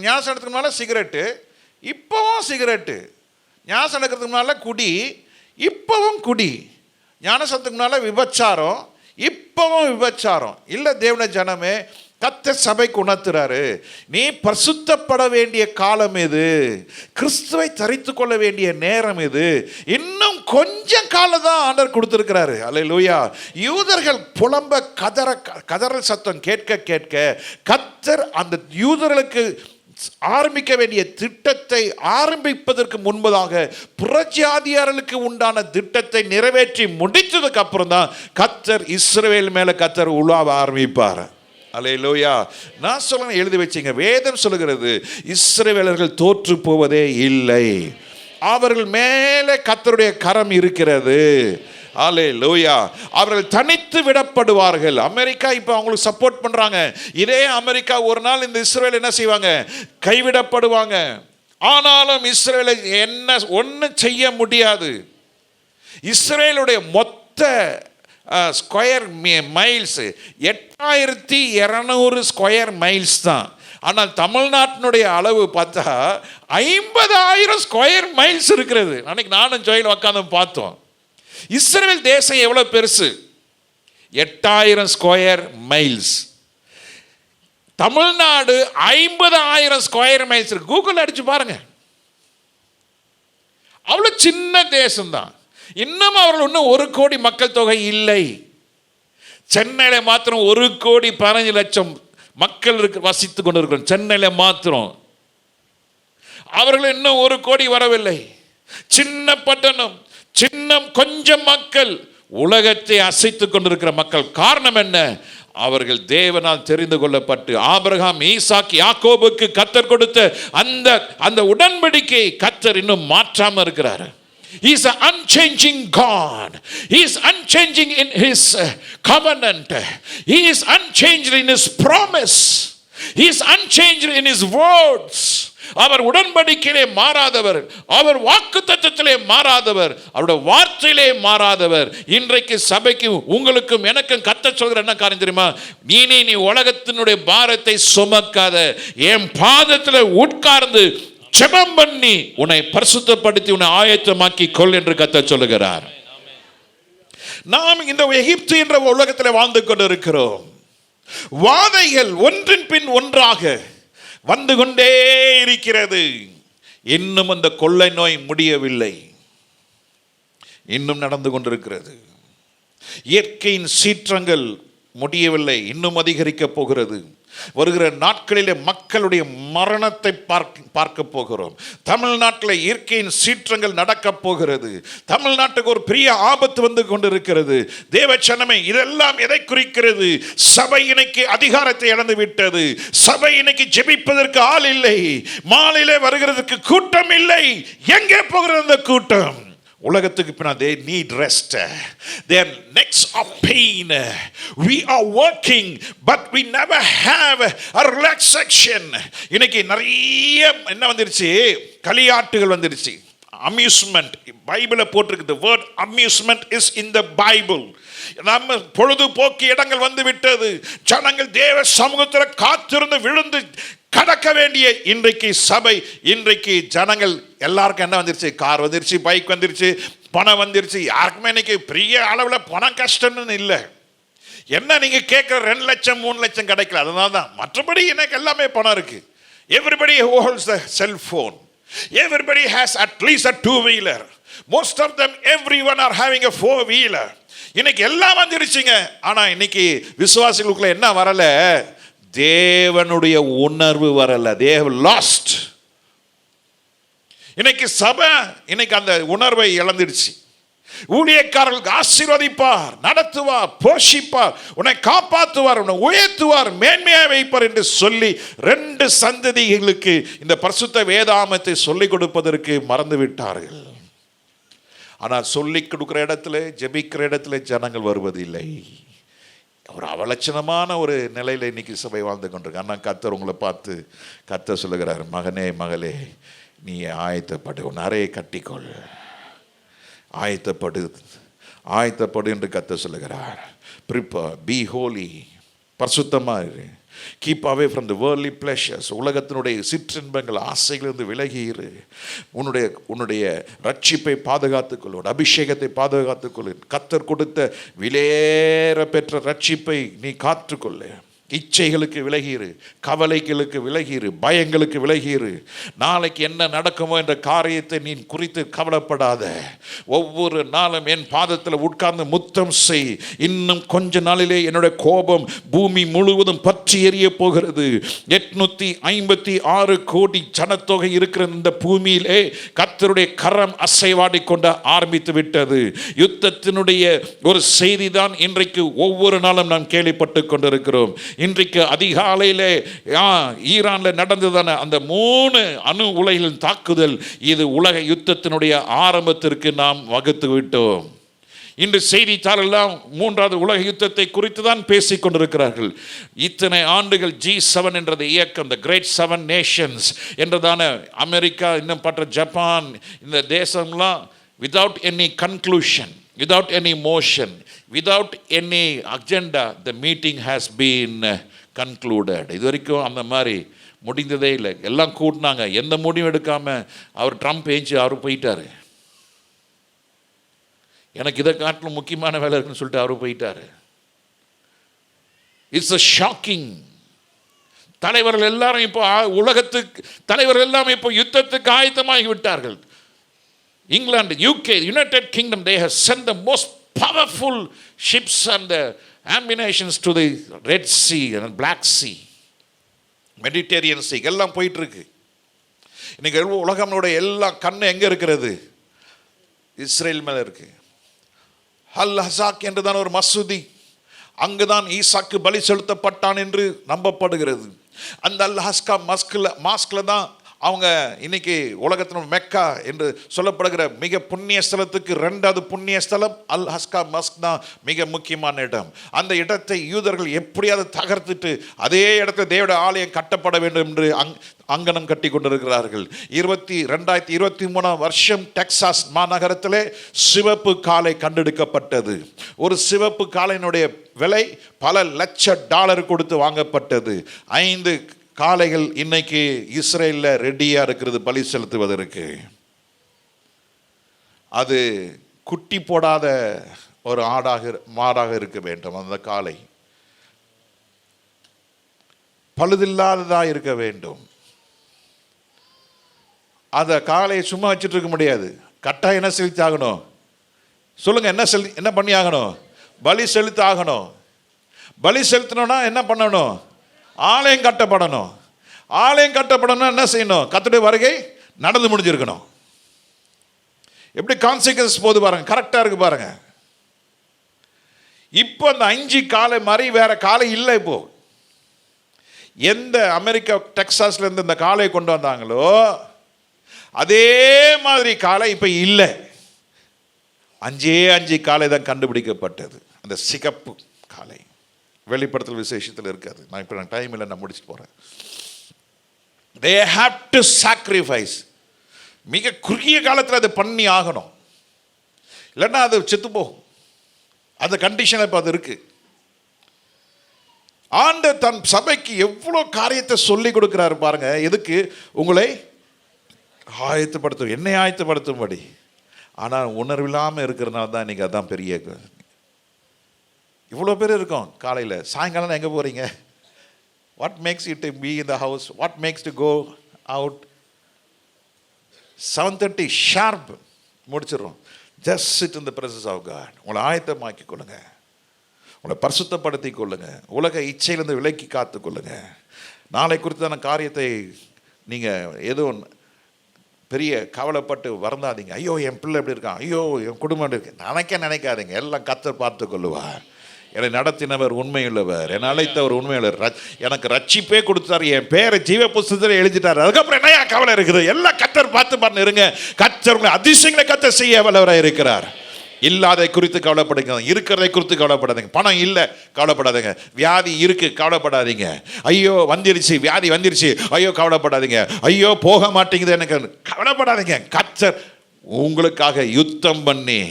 ஞானஸ்தானத்துக்கு முன்னால் சிகரெட்டு, இப்போவும் சிகரெட்டு. ஞானஸ்தானம் எடுக்கிறதுக்கு முன்னால் குடி, இப்போவும் குடி. ஞானஸ்தானத்துக்கு முன்னால் விபச்சாரம், இப்போவும் விபச்சாரம். இல்லை தேவன ஜனமே, கர்த்தர் சபைக்கு உணர்த்துறாரு, நீ பரிசுத்தப்பட வேண்டிய காலம் இது, கிறிஸ்துவை தரித்து கொள்ள வேண்டிய நேரம் இது, இன்னும் கொஞ்சம் காலம் தான் ஆண்டவர் கொடுத்துருக்கிறாரு. அல்லேலூயா. யூதர்கள் புலம்ப கதறல் சத்தம் கேட்க கேட்க கர்த்தர் அந்த யூதர்களுக்கு ஆரம்பிக்க வேண்டிய திட்டத்தை ஆரம்பிப்பதற்கு முன்பதாக புறஜாதியார்களுக்கு உண்டான திட்டத்தை நிறைவேற்றி முடித்ததுக்கு அப்புறம் தான் கர்த்தர் இஸ்ரவேல் மேல கர்த்தர் உலாவ ஆரம்பிப்பார். அல்லேலூயா. நான் சொல்ல எழுதி வச்சிங்க, வேதம் சொல்லுகிறது இஸ்ரவேலர்கள் தோற்று போவதே இல்லை, அவர்கள் மேலே கர்த்தருடைய கரம் இருக்கிறது. அல்லேலூயா. அவர்கள் தனித்து விடப்படுவார்கள். அமெரிக்கா இப்போ அவங்களுக்கு சப்போர்ட் பண்றாங்க. இதே அமெரிக்கா ஒரு நாள் இந்த இஸ்ரவேல் என்ன செய்வாங்க, கைவிடப்படுவாங்க. ஆனாலும் இஸ்ரவேலை என்ன ஒன்றும் செய்ய முடியாது. இஸ்ரவேலுடைய மொத்த ஸ்கொயர் மைல்ஸ் 8200 ஸ்கொயர் மைல்ஸ் தான். ஆனால் தமிழ்நாட்டினுடைய அளவு பார்த்தா 50,000 ஸ்கொயர் மைல்ஸ் இருக்கிறது. அன்னைக்கு நானும் ஜோயில் உட்காந்து பார்த்தோம். இஸ்ரவேல் தேசம் எவ்வளவு பெருசு, 8000 square miles. Tamil Nadu 50,000 square miles இருக்கு. கூகுள் அடிச்சு பாருங்க, அவ்வளவு சின்ன தேசம்தான். இன்னும் அவர்கள் இன்னும் 1 கோடி மக்கள் தொகை இல்லை. சென்னையில் மாத்திரம் 1,15,00,000 மக்கள் வசித்து கொண்டு இருக்கிறோம். சென்னையில் மாத்திரம் அவர்கள் இன்னும் 1 கோடி வரவில்லை. சின்ன பட்டணம், சின்ன கொஞ்சம் மக்கள், உலகத்தை அசைத்து கொண்டிருக்கிற மக்கள். காரணம் என்ன, அவர்கள் தேவனால் தெரிந்து கொள்ளப்பட்டு ஆபிரகாம், ஈசாக், யாக்கோபுக்கு கர்த்தர் கொடுத்த அந்த உடன்படிக்கை கர்த்தர் இன்னும் மாற்றாம இருக்கிறார். He is an unchanging God. He is unchanging in his covenant. He is unchanged in his promise. He is unchanged in his words. அவர் உடன்படிக்கையிலே மாறாதவர், அவர் வாக்குத்தத்தத்திலே மாறாதவர், அவருடைய வார்த்தையிலே மாறாதவர். இன்றைக்கு சபைக்கு உங்களுக்கும் எனக்கும் கர்த்தர் சொல்கிற என்ன காரியம் தெரியுமா, நீ உலகத்தினுடைய பாரத்தை சுமக்காத, என் பாதத்தில் உட்கார்ந்து ஜெபம் பண்ணி உன்னை பரிசுத்தப்படுத்தி உன்னை ஆயத்தமாக்கி கொள் என்று கர்த்தர் சொல்லுகிறார். நாம் இந்த எகிப்து என்ற உலகத்தில் வாழ்ந்து கொண்டிருக்கிறோம். வாதைகள் ஒன்றின் பின் ஒன்றாக வந்து கொண்டே இருக்கிறது. இன்னும் அந்த கொள்ளை நோய் முடியவில்லை, இன்னும் நடந்து கொண்டிருக்கிறது. இயற்கையின் சீற்றங்கள் முடியவில்லை, இன்னும் அதிகரிக்க போகிறது. வருகிற நாட்களிலே மக்களுடைய மரணத்தை பார்க்க போகிறோம். தமிழ்நாட்டில் இயற்கையின் சீற்றங்கள் நடக்க போகிறது. தமிழ்நாட்டுக்கு ஒரு பெரிய ஆபத்து வந்து கொண்டிருக்கிறது. தேவச்சனமே, இதெல்லாம் எதை குறிக்கிறது? சபை இன்னைக்கு அதிகாரத்தை இழந்து விட்டது. சபை இன்னைக்கு ஜெபிப்பதற்கு ஆள் இல்லை. மாலையிலே வருகிறதுக்கு கூட்டம் இல்லை. எங்கே போகிறது அந்த கூட்டம்? உலகத்துக்கு பின்னா they need rest. Their necks are pain. We are working but we never have a relaxation. இன்னைக்கு நிறைய என்ன வந்துருச்சு? களியாட்டுகள் வந்துருச்சு. அம்யூஸ்மெண்ட் பைபிளை போட்டிருக்கு. the word amusement is in the Bible. நம்ம பொழுதுபோக்கு இடங்கள் வந்து விட்டது. ஜனங்கள் தேவ சமூகத்தில் காத்திருந்து விழுந்து கடக்க வேண்டிய இன்றைக்கு சபை, இன்றைக்கு ஜனங்கள் எல்லாருக்கும் என்ன வந்துருச்சு? கார் வந்துருச்சு, பைக் வந்துருச்சு, பணம் வந்துருச்சு. யாருக்குமே இன்னைக்கு பெரிய அளவில் பணம் கஷ்டம்னு இல்லை. என்ன நீங்க கேட்குற 2 லட்சம் 3 லட்சம் கிடைக்கல, அதனால தான். மற்றபடி எனக்கு எல்லாமே பணம் இருக்கு. Everybody holds the cell phone. Everybody has at least a 2-wheeler. Most of them, everyone are having a 4-wheeler. இன்னைக்கு எல்லாம் வந்துருச்சுங்க. ஆனா இன்னைக்கு விசுவாசிகளுக்குள்ள என்ன வரல? தேவனுடைய உணர்வு வரல. they have lost. இன்னைக்கு சபை இன்னைக்கு அந்த உணர்வை இழந்துடுச்சு. ஊழியக்காரர்களுக்கு ஆசீர்வதிப்பார், நடத்துவார், போஷிப்பார், உன்னை காப்பாற்றுவார், உன்னை உயர்த்துவார், மேன்மையாக வைப்பார் என்று சொல்லி 2 சந்ததிகளுக்கு இந்த பரிசுத்த வேதாமத்தை சொல்லிக் கொடுப்பதற்கு மறந்து விட்டார்கள். ஆனால் சொல்லிக் கொடுக்கிற இடத்துல, ஜெபிக்கிற இடத்துல ஜனங்கள் வருவதில்லை. ஒரு அவலட்சணமான ஒரு நிலையில் இன்னைக்கு சபை வாழ்ந்து கொண்டிருக்கு. ஆனால் கர்த்தர் உங்களை பார்த்து கர்த்தர் சொல்லுகிறார், மகனே மகளே, நீ ஆயத்தப்படு, உன் அறையை கட்டிக்கொள், ஆயத்தப்படு என்று கர்த்தர் சொல்லுகிறார். ப்ரிப்பேர், பி ஹோலி, பரிசுத்தமாக இரு. Keep away from the worldly pleasures. உலகத்தினுடைய சிற்றின்பங்கள் ஆசைகளிலிருந்து விலகியிரு. உன்னுடைய ரட்சிப்பை பாதுகாத்துக்கொள், அபிஷேகத்தை பாதுகாத்துக்கொள். கர்த்தர் கொடுத்த விலையேற பெற்ற ரட்சிப்பை நீ காத்துக்கொள்ளு. இச்சைகளுக்கு விலகிரு, கவலைகளுக்கு விலகிரு, பயங்களுக்கு விலகிரு. நாளைக்கு என்ன நடக்குமோ என்ற காரியத்தை நீ குறித்து கவலைப்படாத. ஒவ்வொரு நாளும் என் பாதத்தில் உட்கார்ந்து முத்தம் செய். இன்னும் கொஞ்ச நாளிலே என்னுடைய கோபம் பூமி முழுவதும் பற்றி எரிய போகிறது. 856 கோடி ஜனத்தொகை இருக்கிற இந்த பூமியிலே கர்த்தருடைய கரம் அசைவாடி கொண்ட ஆரம்பித்து விட்டது. யுத்தத்தினுடைய ஒரு செய்தி தான் இன்றைக்கு ஒவ்வொரு நாளும் நாம் கேள்விப்பட்டு கொண்டிருக்கிறோம். இன்றைக்கு அதிகாலையிலே ஈரான்ல நடந்ததான அந்த 3 அணு உலைகளின் தாக்குதல், இது உலக யுத்தத்தினுடைய ஆரம்பத்திற்கு நாம் வகுத்து விட்டோம். இன்று செய்தித்தாளெல்லாம் 3வது உலக யுத்தத்தை குறித்து தான் பேசிக் கொண்டிருக்கிறார்கள். இத்தனை ஆண்டுகள் G7 என்றது இயக்கம், the Great 7 Nations என்றதான அமெரிக்கா, இன்னும் பற்ற ஜப்பான், இந்த தேசம்லாம் without any conclusion, without any motion, without any agenda, the meeting has been concluded. இது வரைக்கும் அந்த மாதிரி முடிந்ததே இல்லை. எல்லாம் கூட்டினாங்க, எந்த முடிவும் எடுக்காம அவர் ட்ரம்ப் ஏஞ்சி அவர் போயிட்டாரு. எனக்கு இதை காட்டிலும் முக்கியமான வேலை இருக்குன்னு சொல்லிட்டு அவர் போயிட்டாரு. It's a shocking. தலைவர்கள் எல்லாரும் இப்போ உலகத்துக்கு தலைவர்கள் எல்லாம் இப்போ யுத்தத்துக்கு ஆயத்தமாகி விட்டார்கள். England, UK, United Kingdom, they have sent the most powerful ships and the ammunitions to the Red Sea and Black Sea, Mediterranean Sea. எல்லாம் போயிட்டு இருக்கு. இன்னைக்கு உலகம்னோட எல்லா கண்ணு எங்க இருக்கிறது? இஸ்ரேல் மேல இருக்கு. அல் ஹசாக் என்றுதான் ஒரு மசூதி, அங்குதான் ஈசாக்கு பலி செலுத்தப்பட்டான் என்று நம்பப்படுகிறது. அந்த அல் ஹஸ்கா மாஸ்க்ல தான் அவங்க இன்னைக்கு உலகத்தின் மெக்கா என்று சொல்லப்படுகிற மிக புண்ணிய ஸ்தலத்துக்கு 2வது புண்ணிய ஸ்தலம் அல் ஹஸ்கா மஸ்க் தான் மிக முக்கியமான இடம். அந்த இடத்தை யூதர்கள் எப்படியாவது தகர்த்துட்டு அதே இடத்துல தேவட ஆலயம் கட்டப்பட வேண்டும் என்று அங்கனம் கட்டி கொண்டிருக்கிறார்கள். 2023 வருஷம் டெக்சாஸ் மாநகரத்திலே சிவப்பு காளை கண்டெடுக்கப்பட்டது. ஒரு சிவப்பு காளையினுடைய விலை பல $1,00,000 கொடுத்து வாங்கப்பட்டது. 5 காளைகள் இன்னைக்கு இஸ்ரேலில் ரெடியாக இருக்கிறது பலி செலுத்துவதற்கு. அது குட்டி போடாத ஒரு மாடாக இருக்க வேண்டும். அந்த காளை பழுதில்லாததாக இருக்க வேண்டும். அந்த காளையை சும்மா வச்சுட்டு இருக்க முடியாது. கட்டாயம் என்ன செலுத்தி ஆகணும்? சொல்லுங்க, என்ன பண்ணி ஆகணும்? பலி செலுத்த ஆகணும். பலி செலுத்தணும்னா என்ன பண்ணணும்? ஆலயம் கட்டப்படணும். ஆலயம் கட்டப்படணும் என்ன செய்யணும்? கர்த்தருடைய வருகை நடந்து முடிஞ்சிருக்கணும். எப்படி கான்சிக்வன்ஸ் போது பாருங்க, கரெக்டா இருக்கு பாருங்க. இப்போ அந்த 5 காலை மாதிரி வேற காலை இல்லை. இப்போ எந்த அமெரிக்கா டெக்சாஸ்ல இருந்து இந்த காலை கொண்டு வந்தாங்களோ அதே மாதிரி காலை இப்ப இல்லை. 5 காலை தான் கண்டுபிடிக்கப்பட்டது. அந்த சிகப்பு காலை வெளிப்படுத்தல் விசேஷத்தில் இருக்காது. நான் இப்போ டைம் இல்லை, நான் முடிச்சுட்டு போறேன். they have to sacrifice. மிக குறுகிய காலத்தில் அதை பண்ணி ஆகணும், இல்லைன்னா அது செத்து போகும். அந்த கண்டிஷன் இப்போ அது இருக்கு. ஆண்டு தன் சபைக்கு எவ்வளோ காரியத்தை சொல்லி கொடுக்கிறாரு பாருங்க. எதுக்கு? உங்களை ஆயத்தப்படுத்தும், என்னை ஆயத்தப்படுத்தும்படி. ஆனால் உணர்வில்லாமல் இருக்கிறனால தான் இன்னைக்கு அதான் பெரிய. இவ்வளோ பேர் இருக்கோம். காலையில் சாயங்காலம் எங்கே போகிறீங்க? What makes you to be in the house? What makes to go out? 7:30 sharp முடிச்சிடுறோம். Just sit in the presence of God. உங்களை ஆயத்தமாக்கி கொள்ளுங்க, உங்களை பரிசுத்தப்படுத்தி கொள்ளுங்க, உலக இச்சையிலிருந்து விலக்கி காத்து கொள்ளுங்க. நாளை குறித்தான காரியத்தை நீங்கள் எதுவும் பெரிய கவலைப்பட்டு வருந்தாதீங்க. ஐயோ என் பிள்ளை எப்படி இருக்கான், ஐயோ என் குடும்பம் எப்படி இருக்கு நினைக்காதீங்க. எல்லாம் கர்த்தர் பார்த்து கொள்ளுவார். என்னை நடத்தினவர் உண்மையுள்ளவர், என்னை அழைத்தவர் உண்மையுள்ளவர், எனக்கு ரட்சிப்பே கொடுத்தார், என் பேரை ஜீவ புஸ்தகத்தில் எழுதிட்டார். அதுக்கப்புறம் என்னையா கவலை இருக்குது? எல்லாம் கர்த்தர் பார்த்து பாருங்க இருங்க. கர்த்தர் உங்களை அதிசயங்களை கர்த்தர் செய்ய வல்லவராக இருக்கிறார். இல்லாதை குறித்து கவலைப்படுங்க, இருக்கிறதை குறித்து கவலைப்படாதீங்க. பணம் இல்லை கவலைப்படாதீங்க, வியாதி இருக்கு கவலைப்படாதீங்க. ஐயோ வந்துருச்சு, வியாதி வந்துருச்சு, ஐயோ கவலைப்படாதீங்க. ஐயோ போக மாட்டேங்குது எனக்கு கவலைப்படாதீங்க. கர்த்தர் உங்களுக்காக யுத்தம் பண்ணி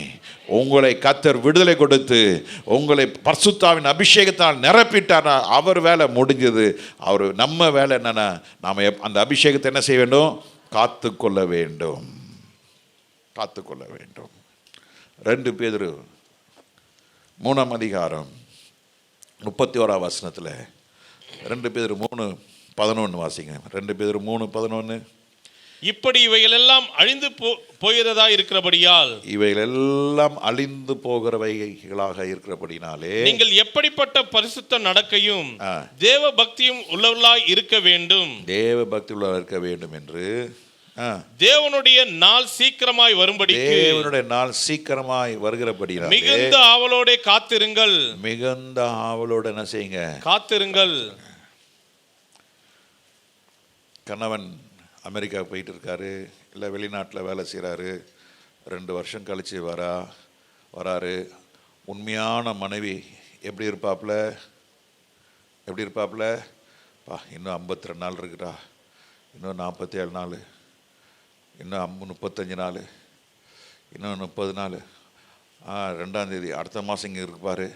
உங்களை கர்த்தர் விடுதலை கொடுத்து உங்களை பரிசுத்தாவின் அபிஷேகத்தால் நிரப்பிட்டார். அவர் வேலை முடிஞ்சது. அவர் நம்ம வேலை என்னன்னா, நாம் அந்த அபிஷேகத்தை என்ன செய்ய வேண்டும்? காத்துக்கொள்ள வேண்டும், காத்துக்கொள்ள வேண்டும். 2 பேதுரு 3ஆம் அதிகாரம் 31ஆம் வசனத்தில் 2 பேதுரு 3:11 வாசிங்க. 2 பேதுரு 3:11. இப்படி இவைகளெல்லாம் அழிந்து போகிறதா இருக்கிறபடியால், இவைகளெல்லாம் அழிந்து போகிறவைகளாக இருக்கிறபடினாலே நீங்கள் எப்படிப்பட்ட பரிசுத்த நடக்கையும் தேவ பக்தியும் உள்ளவர்களாய் இருக்க வேண்டும், தேவ பக்தி உள்ளவர்களாக இருக்க வேண்டும் என்று தேவனுடைய நாள் சீக்கிரமாய் வரும்படிக்கு, தேவனுடைய நாள் சீக்கிரமாய் வருகிறபடினாலே மிகுந்த ஆவலோட காத்திருங்கள். மிகுந்த ஆவலோட என்ன செய்யுங்க? காத்திருங்கள். கணவன் அமெரிக்கா போயிட்டு இருக்காரு, இல்லை வெளிநாட்டில் வேலை செய்கிறாரு. 2 வருஷம் கழித்து வராரு. உண்மையான மனைவி எப்படி இருப்பாப்புல? இன்னும் 52 நாள் இருக்குடா, இன்னும் 47 நாள், இன்னும் 35 நாள், இன்னும் 30 நாள், 2ஆம் தேதி அடுத்த மாதம் இங்கே இருப்பார்.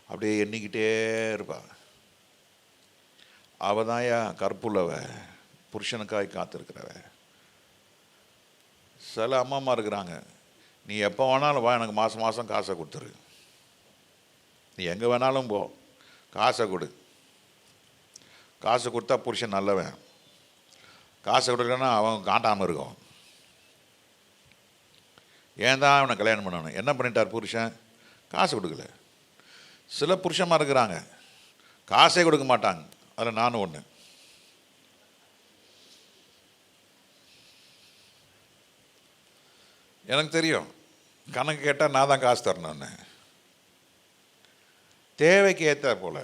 அப்படியே எண்ணிக்கிட்டே இருப்பாள். அவதாயா கற்புள்ளவ, புருஷனுக்காய் காத்திருக்கிறவ. சில அம்மா இருக்கிறாங்க, நீ எப்போ வேணாலும் வா, எனக்கு மாதம் மாதம் காசை கொடுத்துரு, நீ எங்கே வேணாலும் போ, காசை கொடு. காசை கொடுத்தா புருஷன் நல்லவன், காசை கொடுக்கலன்னா அவன் காட்டாமல் இருக்கும். ஏன் தான் அவனை கல்யாணம் பண்ணணும்? என்ன பண்ணிட்டார் புருஷன்? காசு கொடுக்கல. சில புருஷமாக இருக்கிறாங்க, காசே கொடுக்க மாட்டாங்க. அதில் நானும் ஒன்று. எனக்கு தெரியும், கணக்கு கேட்டால் நான் தான் காசு தரணும்னு. தேவைக்கு ஏற்ற போல்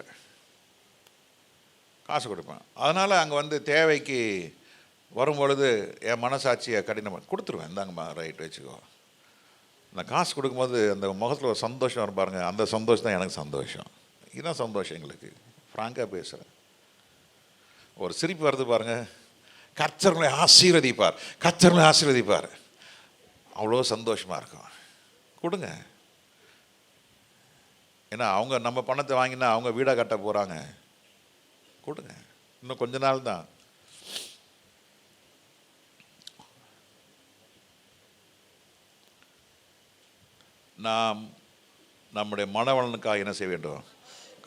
காசு கொடுப்பேன். அதனால் அங்கே வந்து தேவைக்கு வரும்பொழுது என் மனசாட்சியை கடினமாக கொடுத்துருவேன். இந்தாங்கம்மா ரைட் வச்சுக்கோ. நான் காசு கொடுக்கும்போது அந்த முகத்தில் ஒரு சந்தோஷம் வரும் பாருங்க, அந்த சந்தோஷம் தான் எனக்கு சந்தோஷம். இதுதான் சந்தோஷம் எங்களுக்கு. ஃப்ராங்காக பேசுகிறேன். ஒரு சிரிப்பு வருது பாருங்கள், கர்த்தர்களை ஆசீர்வதிப்பார், கர்த்தர்களை ஆசீர்வதிப்பார், அவ்வளோ சந்தோஷமாக இருக்கும். கொடுங்க. ஏன்னா அவங்க நம்ம பணத்தை வாங்கினா அவங்க வீடாக கட்ட போகிறாங்க. கொடுங்க, இன்னும் கொஞ்ச நாள் தான். நாம் நம்முடைய மனவளனுக்காக என்ன செய்ய வேண்டும்?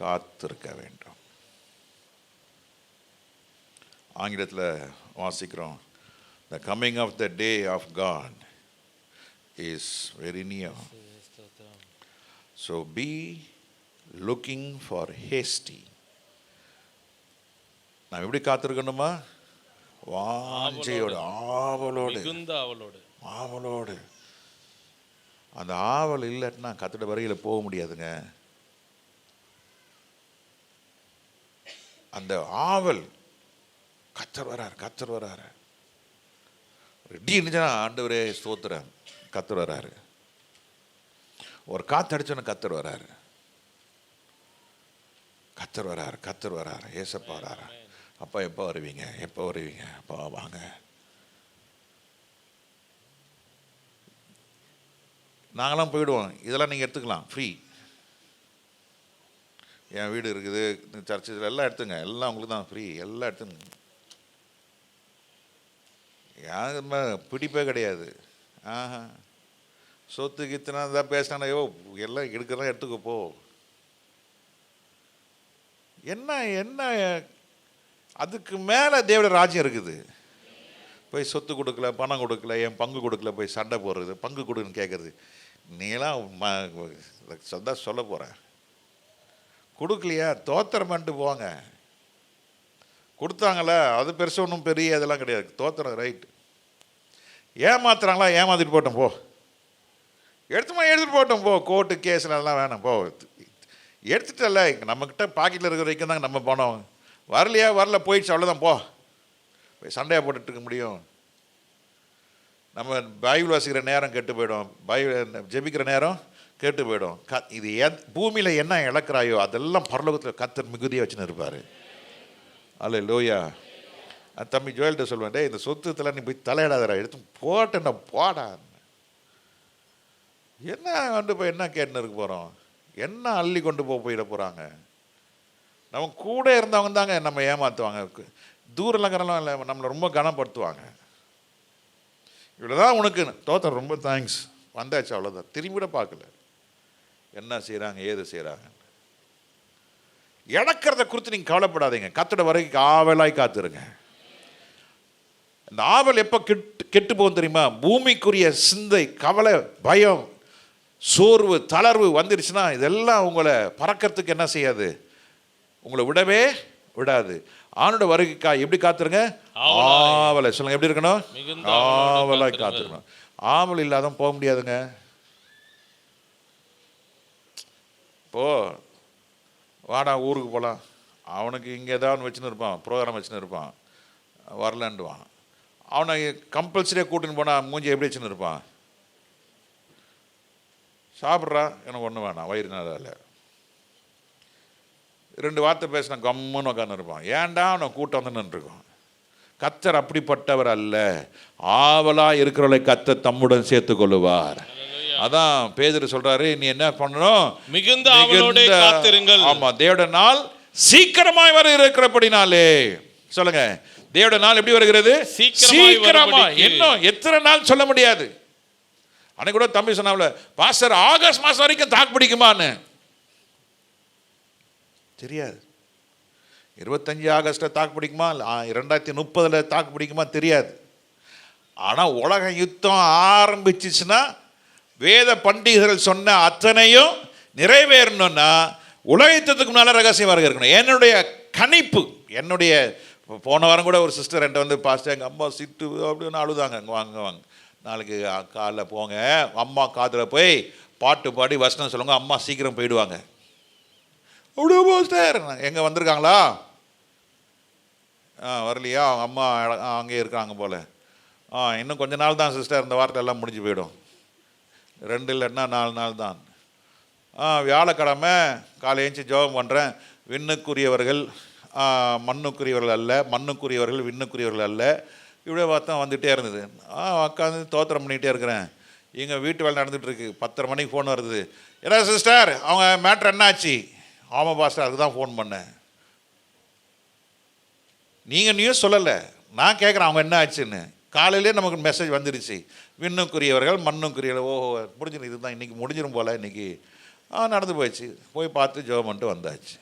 காத்திருக்க வேண்டும். ஆங்கிலத்தில் வாசிக்கிறோம், the coming of the day of God is very near. So be looking for hasty. நாம் எப்படி காத்திருக்கணுமா? வாஞ்சையோடு, ஆவலோடு, மிகுந்த ஆவலோடு. ஆவலோடு. அந்த ஆவல் இல்லைன்னா கர்த்தருடைய வருகையில் போக முடியாதுங்க. அந்த ஆவல், கர்த்தர் வரார், கர்த்தர் வராரு, ரெடி இருந்துச்சுன்னா ஆண்டவரே ஸ்தோத்திரம், கர்த்தர் வராரு. ஒரு காற்று அடிச்சோன்னு கர்த்தர் வராரு, கர்த்தர் வராரு, கர்த்தர் வராரு, ஏசப்பா வராரு. அப்பா எப்போ வருவீங்க, எப்போ வருவீங்க, அப்பா வாங்க. நாங்களாம் போயிடுவோம், இதெல்லாம் நீங்கள் எடுத்துக்கலாம், ஃப்ரீ. என் வீடு இருக்குது, சர்ச்சில் எல்லாம் எடுத்துங்க, எல்லாம் உங்களுக்கு தான் ஃப்ரீ, எல்லாம் எடுத்துங்க. யாருமே பிடிப்பே கிடையாது. ஆஹா, சொத்து கித்துனா தான் பேசினானோ, எல்லாம் எடுக்கிறதா எடுத்துக்க போ. என்ன என்ன அதுக்கு மேலே தேவனுடைய ராஜ்யம் இருக்குது. போய் சொத்து கொடுக்கல, பணம் கொடுக்கல, என் பங்கு கொடுக்கல, போய் சண்டை போடுறது, பங்கு கொடுன்னு கேட்குறது. நீலாம் சொந்தம் சொல்ல போகிறேன். கொடுக்கலையா தோத்திரம் பண்ணிட்டு போவாங்க. கொடுத்தாங்களா அது பெருசு, ஒன்றும் பெரிய இதெல்லாம் கிடையாது. தோத்திரம் ரைட்டு. ஏமாத்துறாங்களா, ஏமாத்திட்டு போட்டோம் போ. எடுத்துகிட்டு போட்டோம் போ. கோர்ட்டு கேஸ்லாம் வேணாம் போ. எடுத்துட்டல, நம்மக்கிட்ட பாக்கெட்டில் இருக்கிற வரைக்கும் தாங்க நம்ம பணம். வரலையா, வரல, போயிடுச்சு, அவ்வளோதான் போ. போய் சண்டையாக போட்டுட்டு இருக்க முடியும்? நம்ம பைபிள் வாசிக்கிற நேரம் கெட்டு போயிடும், பைபிள் ஜெபிக்கிற நேரம் கெட்டு போயிடும். இது பூமியில் என்ன இழக்கிறாயோ அதெல்லாம் பரலோகத்தில் கர்த்தர் மிகுதியாக வச்சுன்னு இருப்பார். அல்லேலூயா. தம்பி ஜோயல்கிட்ட சொல்லுவேன், டே இந்த சொத்துத்தில் நீ போய் தலையிடாதடா, எடுத்து போட்டேன்டா போடா. என்ன வந்து போய் என்ன கேட்டுன்னு இருக்க போகிறோம்? என்ன அள்ளி கொண்டு போயிட போகிறாங்க? நம்ம கூட இருந்தவங்க தாங்க நம்ம ஏமாற்றுவாங்க. தூரலங்கிறலாம் இல்லை, நம்மளை ரொம்ப கனப்படுத்துவாங்க. இவ்வளோதான் உனக்கு தோத்தம், ரொம்ப தேங்க்ஸ், வந்தாச்சு, அவ்வளோதான். திரும்பி கூட பார்க்கல என்ன செய்கிறாங்க, ஏது செய்கிறாங்க. இழக்கிறத குறித்து நீங்கள் கவலைப்படாதீங்க. கர்த்தருடைய வரைக்கும் ஆவலாய் காத்துருங்க. இந்த ஆவல் எப்போ கெட்டு போகும் தெரியுமா? பூமிக்குரிய சிந்தை, கவலை, பயம், சோர்வு, தளர்வு வந்துருச்சுன்னா இதெல்லாம் உங்களை பறக்கிறதுக்கு என்ன செய்யாது, உங்களை விடவே விடாது. ஆனோட வருகைக்கா எப்படி காத்துருங்க? ஆவலை சொல்லுங்க. எப்படி இருக்கணும்? ஆவலாய் காத்துருக்கணும். ஆவல் இல்லாத போக முடியாதுங்க. இப்போ வாடா ஊருக்கு போகலாம், அவனுக்கு இங்கே ஏதாவது வச்சுன்னு இருப்பான், ப்ரோக்ராம் வச்சுன்னு இருப்பான், வரலன்டுவான். அவனை கம்பல்சரியாக கூட்டின்னு போனால் மூஞ்சி எப்படி வச்சுன்னு இருப்பான்? சாப்பிட்றா, எனக்கு ஒன்றும் வேணாம், வயிறு நல்லா இல்லை. 2 வார்த்தை பேசினா கம்முன்னு உட்காந்து இருப்பான். ஏன்டா அவனை கூட்டம் வந்து நின்றுருக்கோம். கர்த்தர் அப்படிப்பட்டவர் அல்ல. ஆவலாக இருக்கிறவர்களை கர்த்தர் தம்முடன் சேர்த்து கொள்ளுவார். அதான் பேதுரு சொல்றாரு, நீ என்ன பண்ணணும்? மிகுந்த ஆவலோடு காத்திருங்கள். ஆமா, தேவனுடைய நாள் சீக்கிரமாய் வர இருக்கிறபடினாலே. சொல்லுங்க, தேவனுடைய நாள் எப்படி வருகிறது? சீக்கிரமா. இன்னும் எத்தனை நாள் சொல்ல முடியாது. அன்னைக்கு கூட தம்பி சொன்னாப்ல, பாஸ்டர் ஆகஸ்ட் மாசம் வரைக்கும் தாக்கு பிடிக்குமான்னு. தெரியாது. 25 ஆகஸ்ட்டில் தாக்கு பிடிக்குமா, 2030 தாக்கு பிடிக்குமா தெரியாது. ஆனால் உலக யுத்தம் ஆரம்பிச்சிச்சுன்னா வேத பண்டிகைகள் சொன்ன அத்தனையும் நிறைவேறணும்னா உலக யுத்தத்துக்கு முன்னால் ரகசியம் வர இருக்கணும். என்னுடைய கணிப்பு, என்னுடைய போன வாரம் கூட ஒரு சிஸ்டர் என்கிட்ட வந்து, பாஸ்டர் எங்கள் அம்மா சிட்டு அப்படின்னு அழுதாங்க, அங்கே வாங்க நாளைக்கு காலைல போங்க, அம்மா காதில் போய் பாட்டு பாடி வசனம் சொல்லுங்க, அம்மா சீக்கிரம் போயிடுவாங்க. அப்படியே பாஸ்டர் எங்கே வந்திருக்காங்களா? வரலையா? அவங்க அம்மா அங்கேயே இருக்காங்க போல். இன்னும் கொஞ்ச நாள் தான் சிஸ்டர், இந்த வாரத்தில் எல்லாம் முடிஞ்சு போயிடும். 2 இல்லைன்னா 4 நாள் தான். வியாழக்கிழமை காலை ஏஞ்சி ஜெபம் பண்ணுறேன். விண்ணுக்குரியவர்கள் மண்ணுக்குரியவர்கள் அல்ல, மண்ணுக்குரியவர்கள் விண்ணுக்குரியவர்கள் அல்ல. இப்படியே பார்த்தா வந்துகிட்டே இருந்தது. உட்காந்து தோத்திரம் பண்ணிகிட்டே இருக்கிறேன். எங்கள் வீட்டு வேலை நடந்துகிட்ருக்கு. 10:30 மணிக்கு ஃபோன் வருது. ஏன்னா சிஸ்டர் அவங்க மேட்ரு என்ன ஆச்சு? ஆமாம் பாஸ்டர், அதுக்கு தான் ஃபோன் பண்ணேன். நீங்கள் நியூஸ் சொல்லலை, நான் கேட்குறேன் அவங்க என்ன ஆச்சுன்னு. காலையிலே நமக்கு மெசேஜ் வந்துடுச்சு, விண்ணுக்குரியவர்கள் மண்ணுக்குரியவர்கள். ஓஹோ முடிஞ்சிடும், இதுதான் இன்றைக்கி முடிஞ்சிடும் போல் இன்றைக்கி. நடந்து போயிடுச்சு. போய் பார்த்து ஜெபம் பண்ணிட்டு வந்தாச்சு.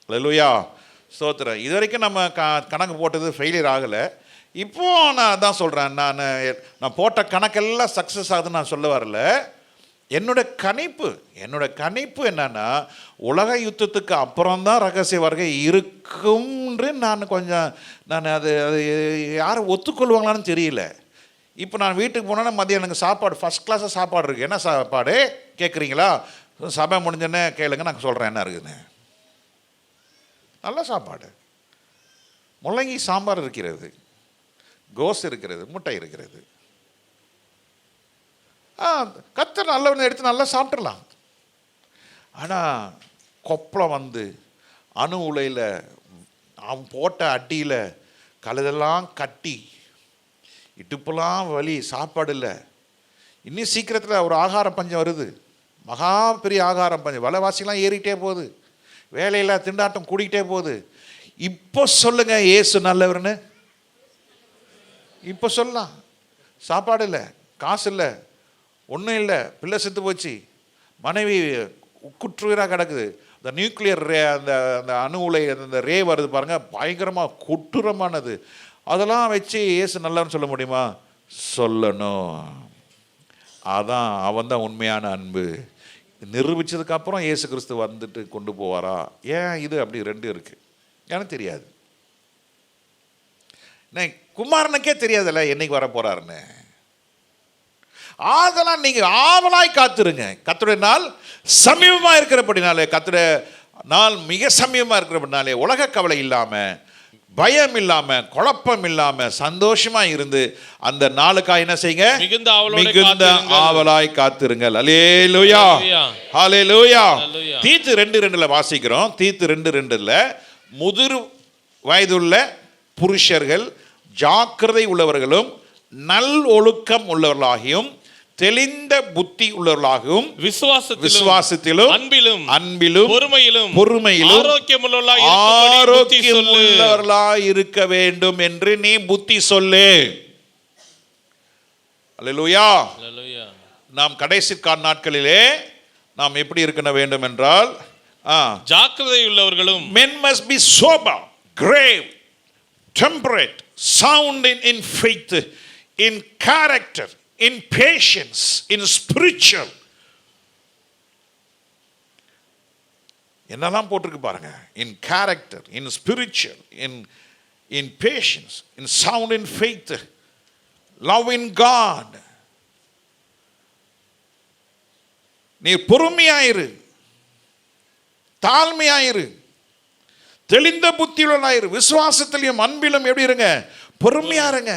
அல்லேலூயா, ஸ்தோத்திரம். இது வரைக்கும் நம்ம கணக்கு போட்டது ஃபெயிலியர் ஆகலை. இப்போது நான் அதான் சொல்கிறேன், நான் போட்ட கணக்கெல்லாம் சக்ஸஸ் ஆகுதுன்னு நான் சொல்ல வரல. என்னோட கணிப்பு என்னன்னா, உலக யுத்தத்துக்கு அப்புறம்தான் ரகசிய வருகை இருக்கும்ன்று நான் அது யாரும் ஒத்துக்கொள்வாங்களான்னு தெரியல. இப்போ நான் வீட்டுக்கு போனோன்னா மதியம் எனக்கு சாப்பாடு ஃபஸ்ட் கிளாஸாக சாப்பாடு இருக்குது. என்ன சாப்பாடு கேட்குறீங்களா? சபை முடிஞ்சோன்னே கேளுங்க, நான் சொல்கிறேன் என்ன இருக்குதுன்னு. நல்ல சாப்பாடு, முள்ளங்கி சாம்பார் இருக்கிறது, கோஸ் இருக்கிறது, முட்டை இருக்கிறது. கத்தர் நல்லவனை எடுத்து நல்லா சாப்பிட்றலாம். ஆனால் கொப்பளம் வந்து அணு உலையில் அவன் போட்ட அடியில் கழுதெல்லாம் கட்டி இடுப்பெல்லாம் வலி, சாப்பாடு இல்லை. இன்னும் சீக்கிரத்தில் ஒரு ஆகார பஞ்சம் வருது, மகா பெரிய ஆகார பஞ்சம். விலைவாசிலாம் ஏறிக்கிட்டே போகுது, வேலையில் திண்டாட்டம் கூடிக்கிட்டே போகுது. இப்போ சொல்லுங்க இயேசு நல்லவர்னு. இப்போ சொல்லலாம். சாப்பாடு இல்லை, காசு இல்லை, ஒன்றும் இல்லை, பிள்ளை செத்து போச்சு, மனைவி குற்றுயிராக கிடக்குது, இந்த நியூக்ளியர் ரே அந்த அந்த அணு உலை அந்த ரே வருது பாருங்கள், பயங்கரமாக கொடூரமானது. அதெல்லாம் வச்சு இயேசு நல்லவன்னு சொல்ல முடியுமா? சொல்லணும். அதான் அவன் தான் உண்மையான அன்பு. நிரூபித்ததுக்கப்புறம் இயேசு கிறிஸ்து வந்துட்டு கொண்டு போவாரா? ஏன் இது அப்படி ரெண்டு இருக்குது எனக்கு தெரியாது. குமாரனுக்கே தெரியாதுல்ல என்னைக்கு வர போறாருன்னு. அதெல்லாம் நீங்க ஆவலாய் காத்துருங்க. கர்த்தருடைய நாள் சமீபமா இருக்கிறபடினாலே, கர்த்தருடைய நாள் மிக சமீபமா இருக்கிறபடினாலே, உலக கவலை இல்லாம, பயம் இல்லாம, குழப்பம் இல்லாம, சந்தோஷமா இருந்து அந்த நாளுக்காக என்ன செய்யுங்க? மிகுந்த ஆவலாய் காத்திருங்கள். அல்லேலூயா, ஹல்லேலூயா. தீத்து 2:2 வாசிக்கிறோம். தீத்து 2:2 முதிர் வயதுள்ள புருஷர்கள் ஜாக்கிரதை உள்ளவர்களும் நல் ஒழுக்கம் உள்ளவர்களாகியும் தெளிந்த புத்தி உள்ளவர்களாகவும் விசுவாசத்திலும் அன்பிலும் பொறுமையிலும் ஆரோக்கியமுள்ளவர்களாய் இருக்க வேண்டும் என்று நீ புத்தி சொல்லு. அல்லேலூயா. நாம் கடைசி நாட்களிலே நாம் எப்படி இருக்க வேண்டும் என்றால், ஜாக்கிரதை உள்ளவர்களும், men must be sober, grave, temperate, sound in faith, in character, in patience, in spiritual. என்னெல்லாம் போட்டிருக்கு பாருங்க. in character, in spiritual, in patience, in sound in faith, love in God. நீ பொறுமையாயிரு, தாழ்மையாயிரு, தெளிந்த புத்தியுள்ளவனாயிரு, விசுவாசத்திலும் அன்பிலும் எப்படி இருங்க? பொறுமையா இருங்க.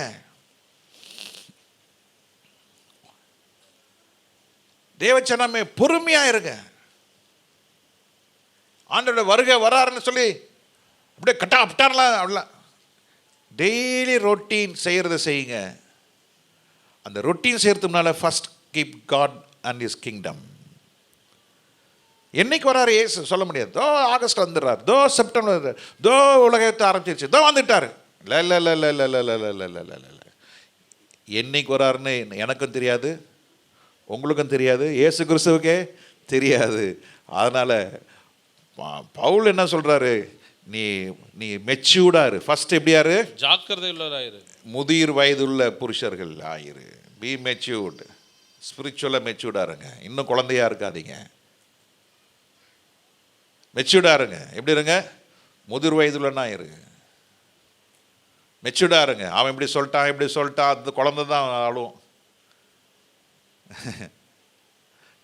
தேவச்சனமே பொறுமையா இருங்க. ஆண்டவருடைய வருகை வராருன்னு சொல்லி அப்படியே கட்டாலாம் அப்படிலாம். டெய்லி ரொட்டீன் செய்யறத செய்யுங்க. அந்த ரொட்டீன் செய்யறதுனால first keep God and his kingdom. என்னைக்கு வராரு இயேசு சொல்ல முடியாது. தோ ஆகஸ்ட் வந்துடுறாரு, தோ செப்டம்பர், தோ உலகத்தை ஆரம்பிச்சிருச்சு, தோ வந்துட்டாரு. இல்லை இல்லை இல்லை இல்லை இல்லை இல்லை இல்லை இல்லை இல்லை இல்லை இல்லை. என்னைக்கு வராருன்னு எனக்கும் தெரியாது, உங்களுக்கும் தெரியாது, இயேசு கிறிஸ்துவுக்கே தெரியாது. அதனால் பவுல் என்ன சொல்கிறாரு? நீ நீ மெச்சூர்டாரு. ஃபர்ஸ்ட் எப்படியாரு? ஜாக்கிரதை உள்ளவராயிரு. முதிர் வயதுள்ள புருஷர்கள் ஆயிரு. பி மெச்சூர்டு, ஸ்பிரிச்சுவலாக மெச்சூர்டாக இருங்க. இன்னும் குழந்தையா இருக்காதீங்க, மெச்சூர்டாக இருங்க. எப்படி இருங்க? முதிர் வயதுள்ளனா இரு, மெச்சூர்டாக இருங்க. அவன் இப்படி சொல்லிட்டான் அந்த குழந்தை தான் ஆளும்.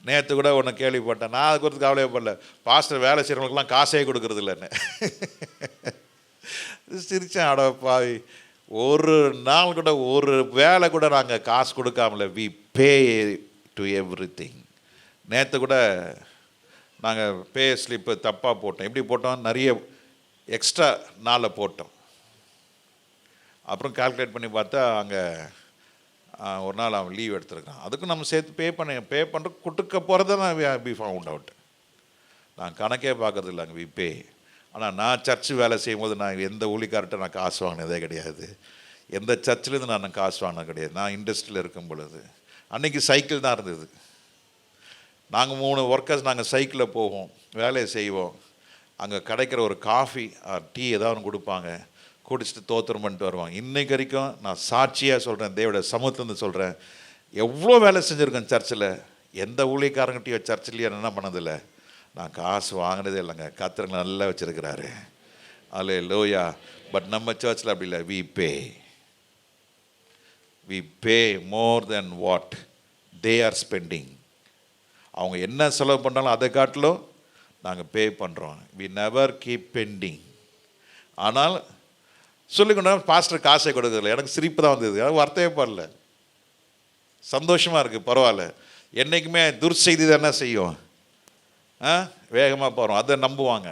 நேற்று கூட ஒன்று கேள்விப்பட்டேன். நான் அது குறித்து கவலையப்படல. பாஸ்டர் வேலை செய்கிறவங்களுக்குலாம் காசே கொடுக்கறது இல்லைன்னு சிரிச்சேன். அடப்பாவி, ஒரு நாள் கூட ஒரு வேலை கூட நாங்கள் காசு கொடுக்காமல. We pay to everything. நேற்று கூட நாங்கள் பே ஸ்லிப்பு தப்பாக போட்டோம். எப்படி போட்டோம்? நிறைய எக்ஸ்ட்ரா நாளில் போட்டோம். அப்புறம் கால்குலேட் பண்ணி பார்த்தா அங்கே ஒரு நாள் அவன் லீவ் எடுத்துருக்கான். அதுக்கும் நம்ம சேர்த்து பே பண்ணுற கொடுக்க போகிறத நான் பி ஃபவுண்ட் அவுட். நான் கணக்கே பார்க்கறது இல்லை அங்கே வி பே. ஆனால் நான் சர்ச்சு வேலை செய்யும்போது நான் எந்த ஊழிக்கார்ட்ட நான் காசு வாங்கினதே கிடையாது. எந்த சர்ச்சிலேருந்து நான் காசு வாங்கினது கிடையாது. நான் இண்டஸ்ட்ரியில் இருக்கும் பொழுது அன்றைக்கி சைக்கிள் தான் இருந்தது. நாங்கள் 3 ஒர்க்கர்ஸ் நாங்கள் சைக்கிளில் போவோம், வேலையை செய்வோம். அங்கே கிடைக்கிற ஒரு காஃபி டீ ஏதாவது ஒன்று கொடுப்பாங்க, குடிச்சிட்டு தோத்திரம் பண்ணிட்டு வருவாங்க. இன்றைக்கு வரைக்கும் நான் சாட்சியாக சொல்கிறேன், தேவோட சமூகத்துலேருந்து சொல்கிறேன், எவ்வளோ வேலை செஞ்சுருக்கேன் சர்ச்சில். எந்த ஊழியக்காரங்கிட்டையோ சர்ச்சிலையோ என்ன பண்ணதில்லை, நான் காசு வாங்கினதே இல்லைங்க, கர்த்தர் நல்லா வச்சிருக்கிறாரு. அல்லேலூயா. பட் நம்ம சர்ச்சில் அப்படி இல்லை. we pay more than what they are spending. அவங்க என்ன செலவு பண்ணாலும் அதை காட்டிலும் நாங்கள் பே பண்ணுறோம். we never keep pending. ஆனால் சொல்லிக்கொண்டா பாஸ்டர் காசை கொடுக்கல. எனக்கு சிரிப்பு தான் வந்தது, எனக்கு வருத்தமே படல, சந்தோஷமாக இருக்குது. பரவாயில்ல. என்றைக்குமே துர்செய்தி தான் என்ன செய்யும், வேகமாக போகிறோம், அதை நம்புவாங்க.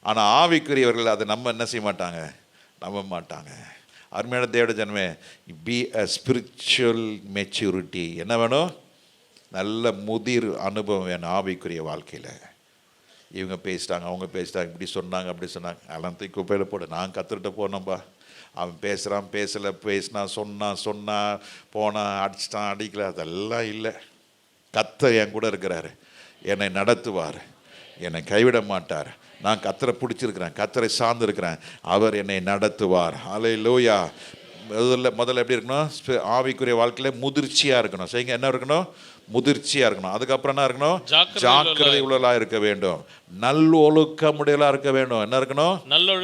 ஆனால் ஆவிக்குரியவர்கள் அதை என்ன செய்ய மாட்டாங்க, நம்ப மாட்டாங்க. அருமையான தேவனுடைய ஜனமே, பி அ ஸ்பிரிச்சுவல் மெச்சூரிட்டி. என்ன வேணும், நல்ல முதிர் அனுபவம் வேணும் ஆவிக்குரிய வாழ்க்கையில். இவங்க பேசிட்டாங்க, அவங்க பேசிட்டாங்க, இப்படி சொன்னாங்க, அப்படி சொன்னாங்க, அதெல்லாம் தூக்கி குப்பையில் போடு. நான் கற்றுக்கிட்ட போனோம்பா. அவன் பேசுகிறான், பேசலை, பேசினா, சொன்னா போனான், அடிச்சிட்டான், அடிக்கல, அதெல்லாம் இல்லை. கர்த்தர் என் கூட இருக்கிறாரு, என்னை நடத்துவார், என்னை கைவிட மாட்டார். நான் கர்த்தரை பிடிச்சிருக்கிறேன், கர்த்தரை சார்ந்திருக்கிறேன், அவர் என்னை நடத்துவார். அல்லேலூயா. முதல்ல எப்படி இருக்கணும், ஆவிக்குரிய வாழ்க்கையில் முதிர்ச்சியாக இருக்கணும். சரிங்க, என்ன இருக்கணும், முதிர்ச்சியாக இருக்கணும். அதுக்கப்புறம் என்ன இருக்கணும், ஜாக்கிரதை உள்ளவர்களாக இருக்க வேண்டும், நல்லொழுக்கமுடையவர்களாக இருக்க வேண்டும். என்ன இருக்கணும்,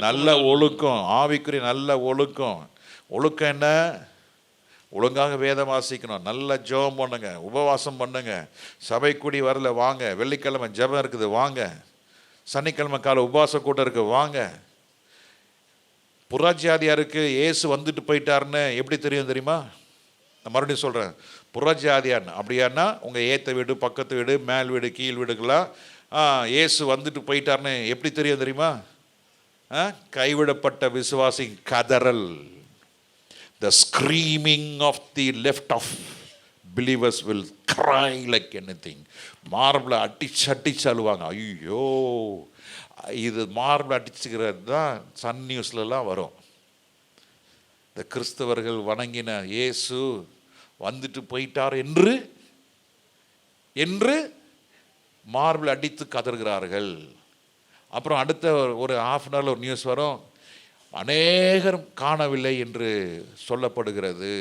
நல்ல ஒழுக்கம், ஆவிக்குரிய நல்ல ஒழுக்கம். ஒழுக்கம் என்ன, ஒழுங்காக வேதம் வாசிக்கணும், நல்ல ஜெபம் பண்ணுங்க, உபவாசம் பண்ணுங்க, சபை கூடி வரல வாங்க, வெள்ளிக்கிழமை ஜெபம் இருக்குது வாங்க, சனிக்கிழமை காலை உபவாச கூட்டம் இருக்கு வாங்க. புறஜாதியாருக்கு இயேசு வந்துட்டு போயிட்டாருன்னு எப்படி தெரியும் தெரியுமா? நான் மறுபடியும் சொல்கிறேன், புறஜாதியான் அப்படியானா உங்கள் ஏற்ற வீடு, பக்கத்து வீடு, மேல் வீடு, கீழ் வீடுக்கெல்லாம் இயேசு வந்துட்டு போயிட்டாருன்னு எப்படி தெரியும் தெரியுமா? கைவிடப்பட்ட விசுவாசி கதறல், the screaming of the left of believers will cry like anything. மார்பில் அடிச்சு அழுவாங்க. ஐயோ, இது மார்பில் அடிச்சுக்கிறது தான் சன் நியூஸ்லலாம் வரும். இந்த கிறிஸ்தவர்கள் வணங்கின இயேசு வந்துட்டு போயிட்டார் என்று மார்பில் அடித்து கதறுகிறார்கள். அப்புறம் அடுத்த ஒரு half an hour ஒரு நியூஸ் வரும், அநேகர் காணவில்லை என்று சொல்லப்படுகிறது.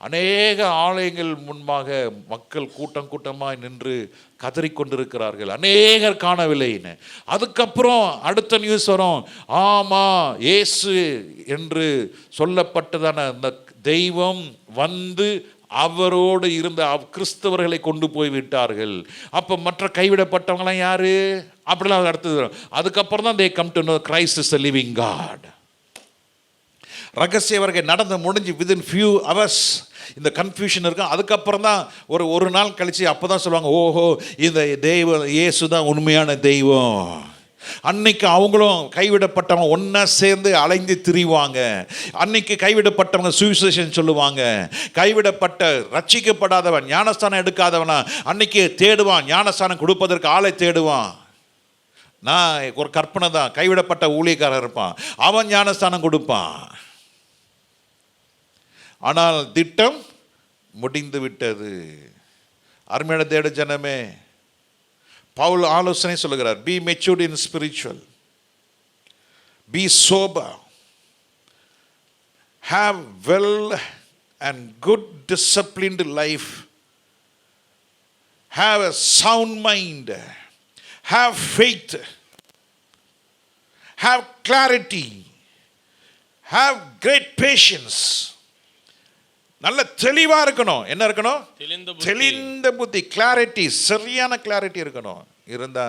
அநேக ஆலயங்கள் முன்பாக மக்கள் கூட்டமாக நின்று கதறிக்கொண்டிருக்கிறார்கள், அநேகர் காணவில்லைன்னு. அதுக்கப்புறம் அடுத்த நியூஸ் வரும், ஆமாம் இயேசு என்று சொல்லப்பட்டதான அந்த தெய்வம் வந்து அவரோடு இருந்த கிறிஸ்தவர்களை கொண்டு போய் விட்டார்கள். அப்போ மற்ற கைவிடப்பட்டவங்களாம் யாரு, அப்படிலாம் அடுத்தது. அதுக்கப்புறம் தான் they come to know Christ is the living God. ரகசிய வருகை நடந்து முடிஞ்சு within few hours இந்த கன்ஃபியூஷன் இருக்கும். அதுக்கப்புறம் தான் ஒரு நாள் கழிச்சு அப்போ தான் சொல்லுவாங்க, ஓஹோ இந்த தெய்வம் இயேசு தான் உண்மையான தெய்வம். அன்னைக்கு அவங்களும் கைவிடப்பட்டவங்க ஒன்றா சேர்ந்து அலைந்து திரிவாங்க. அன்னைக்கு கைவிடப்பட்டவங்க சுவிசேஷன் சொல்லுவாங்க. கைவிடப்பட்ட ரட்சிக்கப்படாதவன், ஞானஸ்தானம் எடுக்காதவனா அன்னைக்கு தேடுவான், ஞானஸ்தானம் கொடுப்பதற்கு ஆளை தேடுவான். நான் ஒரு கற்பனை தான், கைவிடப்பட்ட ஊழியக்காரர் இருப்பான், அவன் ஞானஸ்தானம் கொடுப்பான். ஆனால் திட்டம் முடிந்து விட்டது. அருமையான தேவ ஜனமே, பவுல் ஆலோசனை சொல்லுகிறார், be matured in spiritual, be sober, have well and good disciplined life, have a sound mind, have faith, have clarity, have great patience. நல்ல தெளிவா இருக்கணும். என்ன இருக்கணும், தெளிந்த புத்தி, கிளாரிட்டி, சரியான கிளாரிட்டி இருக்கணும். இருந்தா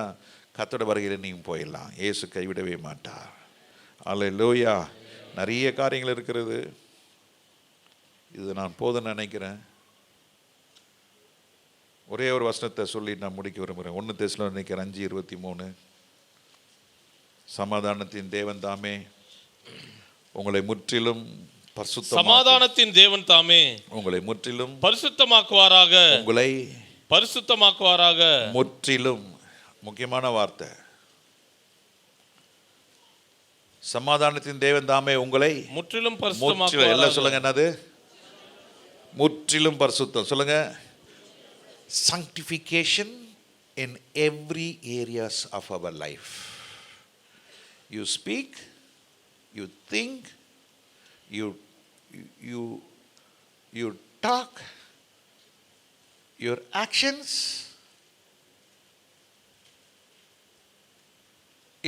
கர்த்தருடைய வருகையில் நீங்க போயிடலாம், இயேசு கைவிடவே மாட்டார். அல்லேலூயா. நிறைய காரியங்கள் இருக்கிறது, இது நான் போதும்னு நினைக்கிறேன். ஒரே ஒரு வசனத்தை சொல்லி நான் முடிக்க விரும்புகிறேன். 1 தெசலோனிக்கர் 5:23, சமாதானத்தின் தேவன் தாமே உங்களை முற்றிலும் சமாதானத்தின் தேவன் தாமே உங்களை முற்றிலும் பரிசுத்தமாக்குவாராக, உங்களை பரிசுத்தமாக்குவாராக. முற்றிலும் முக்கியமான வார்த்தை, சமாதானத்தின் தேவன் தாமே உங்களை முற்றிலும் பரிசுத்தமாக்குவாராக. எல்லாம் சொல்லுங்க, என்னது முற்றிலும் பரிசுத்தம் சொல்லுங்க. Sanctification in every areas of our life. You speak, you think, you talk, your actions,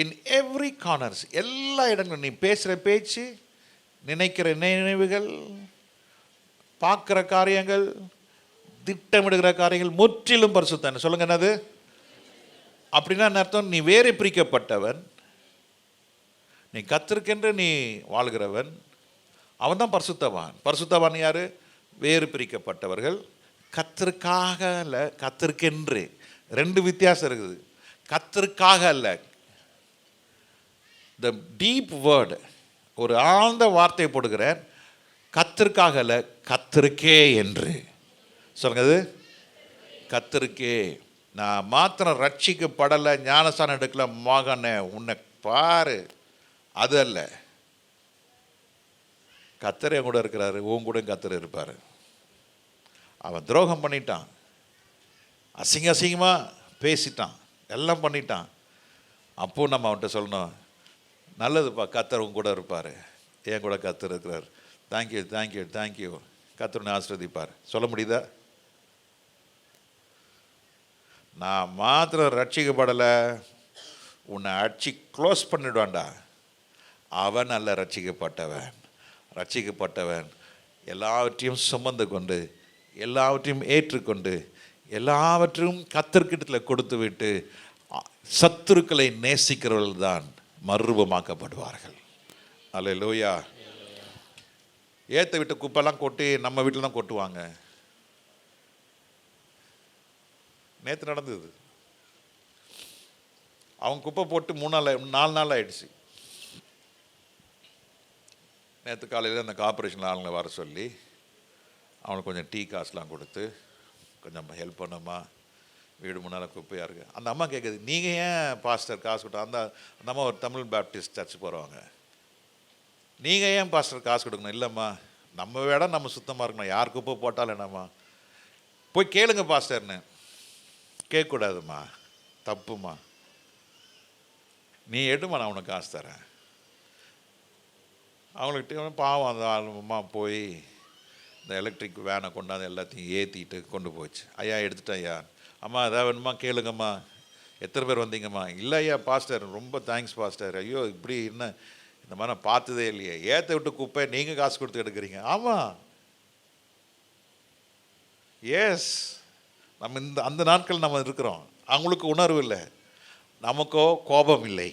in every corners, எல்லா இடங்களும் நீ பேசுகிற பேச்சு, நினைக்கிற நினைவுகள், பார்க்குற காரியங்கள், திட்டமிடுகிற காரியங்கள் முற்றிலும் பரிசுத்தம். சொல்லுங்க என்னது? அப்படின்னா என்ன அர்த்தம்? நீ வேறு பிரிக்கப்பட்டவன், நீ கர்த்தருக்கென்று நீ வாழ்கிறவன், அவன் தான் பரிசுத்தவான். பரிசுத்தவான் யாரு? வேறு பிரிக்கப்பட்டவர்கள். கர்த்தருக்காக அல்ல, கர்த்தருக்கென்று. ரெண்டு வித்தியாசம் இருக்குது. கர்த்தருக்காக அல்ல, த டீப் வேர்டு, ஒரு ஆழ்ந்த வார்த்தை போடுகிறேன், கர்த்தருக்காக அல்ல, கர்த்தருக்கே என்று. சொல்லுங்க, அது கர்த்தருக்கே. நான் மாத்திரம் ரட்சிக்கப்படலை, ஞானஸ்தானம் எடுக்கல, மகனே உன்னை பாரு, அது அல்ல. கர்த்தர் என் கூட இருக்கிறாரு, உன் கூட கர்த்தர் இருப்பார். அவன் துரோகம் பண்ணிட்டான், அசிங்கமாக பேசிட்டான், எல்லாம் பண்ணிட்டான். அப்போ நம்ம அவன்கிட்ட சொல்லணும், நல்லதுப்பா, கர்த்தர் உன் கூட இருப்பார், என் கூட கர்த்தர் இருக்கிறார், தேங்க்யூ தேங்க்யூ தேங்க்யூ, கர்த்தர் உன்னை ஆசீர்வதிப்பார். சொல்ல முடியுதா? நான் மாத்திரம் ரட்சிக்கப்படலை, உன்னை அடிச்சு க்ளோஸ் பண்ணிடுவான்டா. அவன் அல்ல ரட்சிக்கப்பட்டவன். ரட்சிக்கப்பட்டவன் எல்லாவற்றையும் சுமந்து கொண்டு, எல்லாவற்றையும் ஏற்றுக்கொண்டு, எல்லாவற்றையும் கர்த்தர்கிட்டத்தில் கொடுத்து விட்டு, சத்துருக்களை நேசிக்கிறவர்கள் தான் மறுரூபமாக்கப்படுவார்கள். அல்லேலூயா. ஏற்ற விட்டு குப்பெல்லாம் கொட்டி நம்ம வீட்டில் தான் கொட்டுவாங்க. நேற்று நடந்தது. அவன் குப்பை போட்டு 4 நாள் ஆயிடுச்சு. நேற்று காலையில் அந்த கார்பரேஷனில் ஆளுங்களை வர சொல்லி அவனுக்கு கொஞ்சம் டீ காசுலாம் கொடுத்து, கொஞ்சம் ஹெல்ப் பண்ணுமா, வீடு முன்னால் குப்பையாக இருக்குது. அந்த அம்மா கேட்குது, நீங்கள் ஏன் பாஸ்டர் காசு கொடுத்தா? அந்த அம்மா ஒரு தமிழ் பேப்டிஸ்ட் சர்ச் போகிறவங்க. நீங்கள் ஏன் பாஸ்டர் காசு கொடுக்கணும்? இல்லைம்மா, நம்ம இடம் நம்ம சுத்தமாக இருக்கணும், யார் குப்பை போட்டாலும் என்னம்மா, போய் கேளுங்க பாஸ்டர்னு. கேட்கக்கூடாதும்மா, தப்புமா, நீ எடுமா, நான் உனக்கு காசு தரேன். அவங்கள்ட்ட பாவம் அந்த அம்மா போய் இந்த எலக்ட்ரிக் வேனை கொண்டாந்து எல்லாத்தையும் ஏற்றிட்டு கொண்டு போச்சு. ஐயா எடுத்துட்டேன் ஐயா. அம்மா எதாவது வேணுமா கேளுங்கம்மா. எத்தனை பேர் வந்தீங்கம்மா? இல்லை ஐயா பாஸ்டர், ரொம்ப தேங்க்ஸ் பாஸ்டர். ஐயோ இப்படி என்ன, இந்த மாதிரி நான் பார்த்ததே இல்லையே, ஏற்ற விட்டு குப்பை நீங்கள் காசு கொடுத்து எடுக்கிறீங்க. ஆமாம், எஸ், நம்ம அந்த நாட்கள் நம்ம இருக்கிறோம். அவங்களுக்கு உணர்வு இல்லை, நமக்கோ கோபம் இல்லை.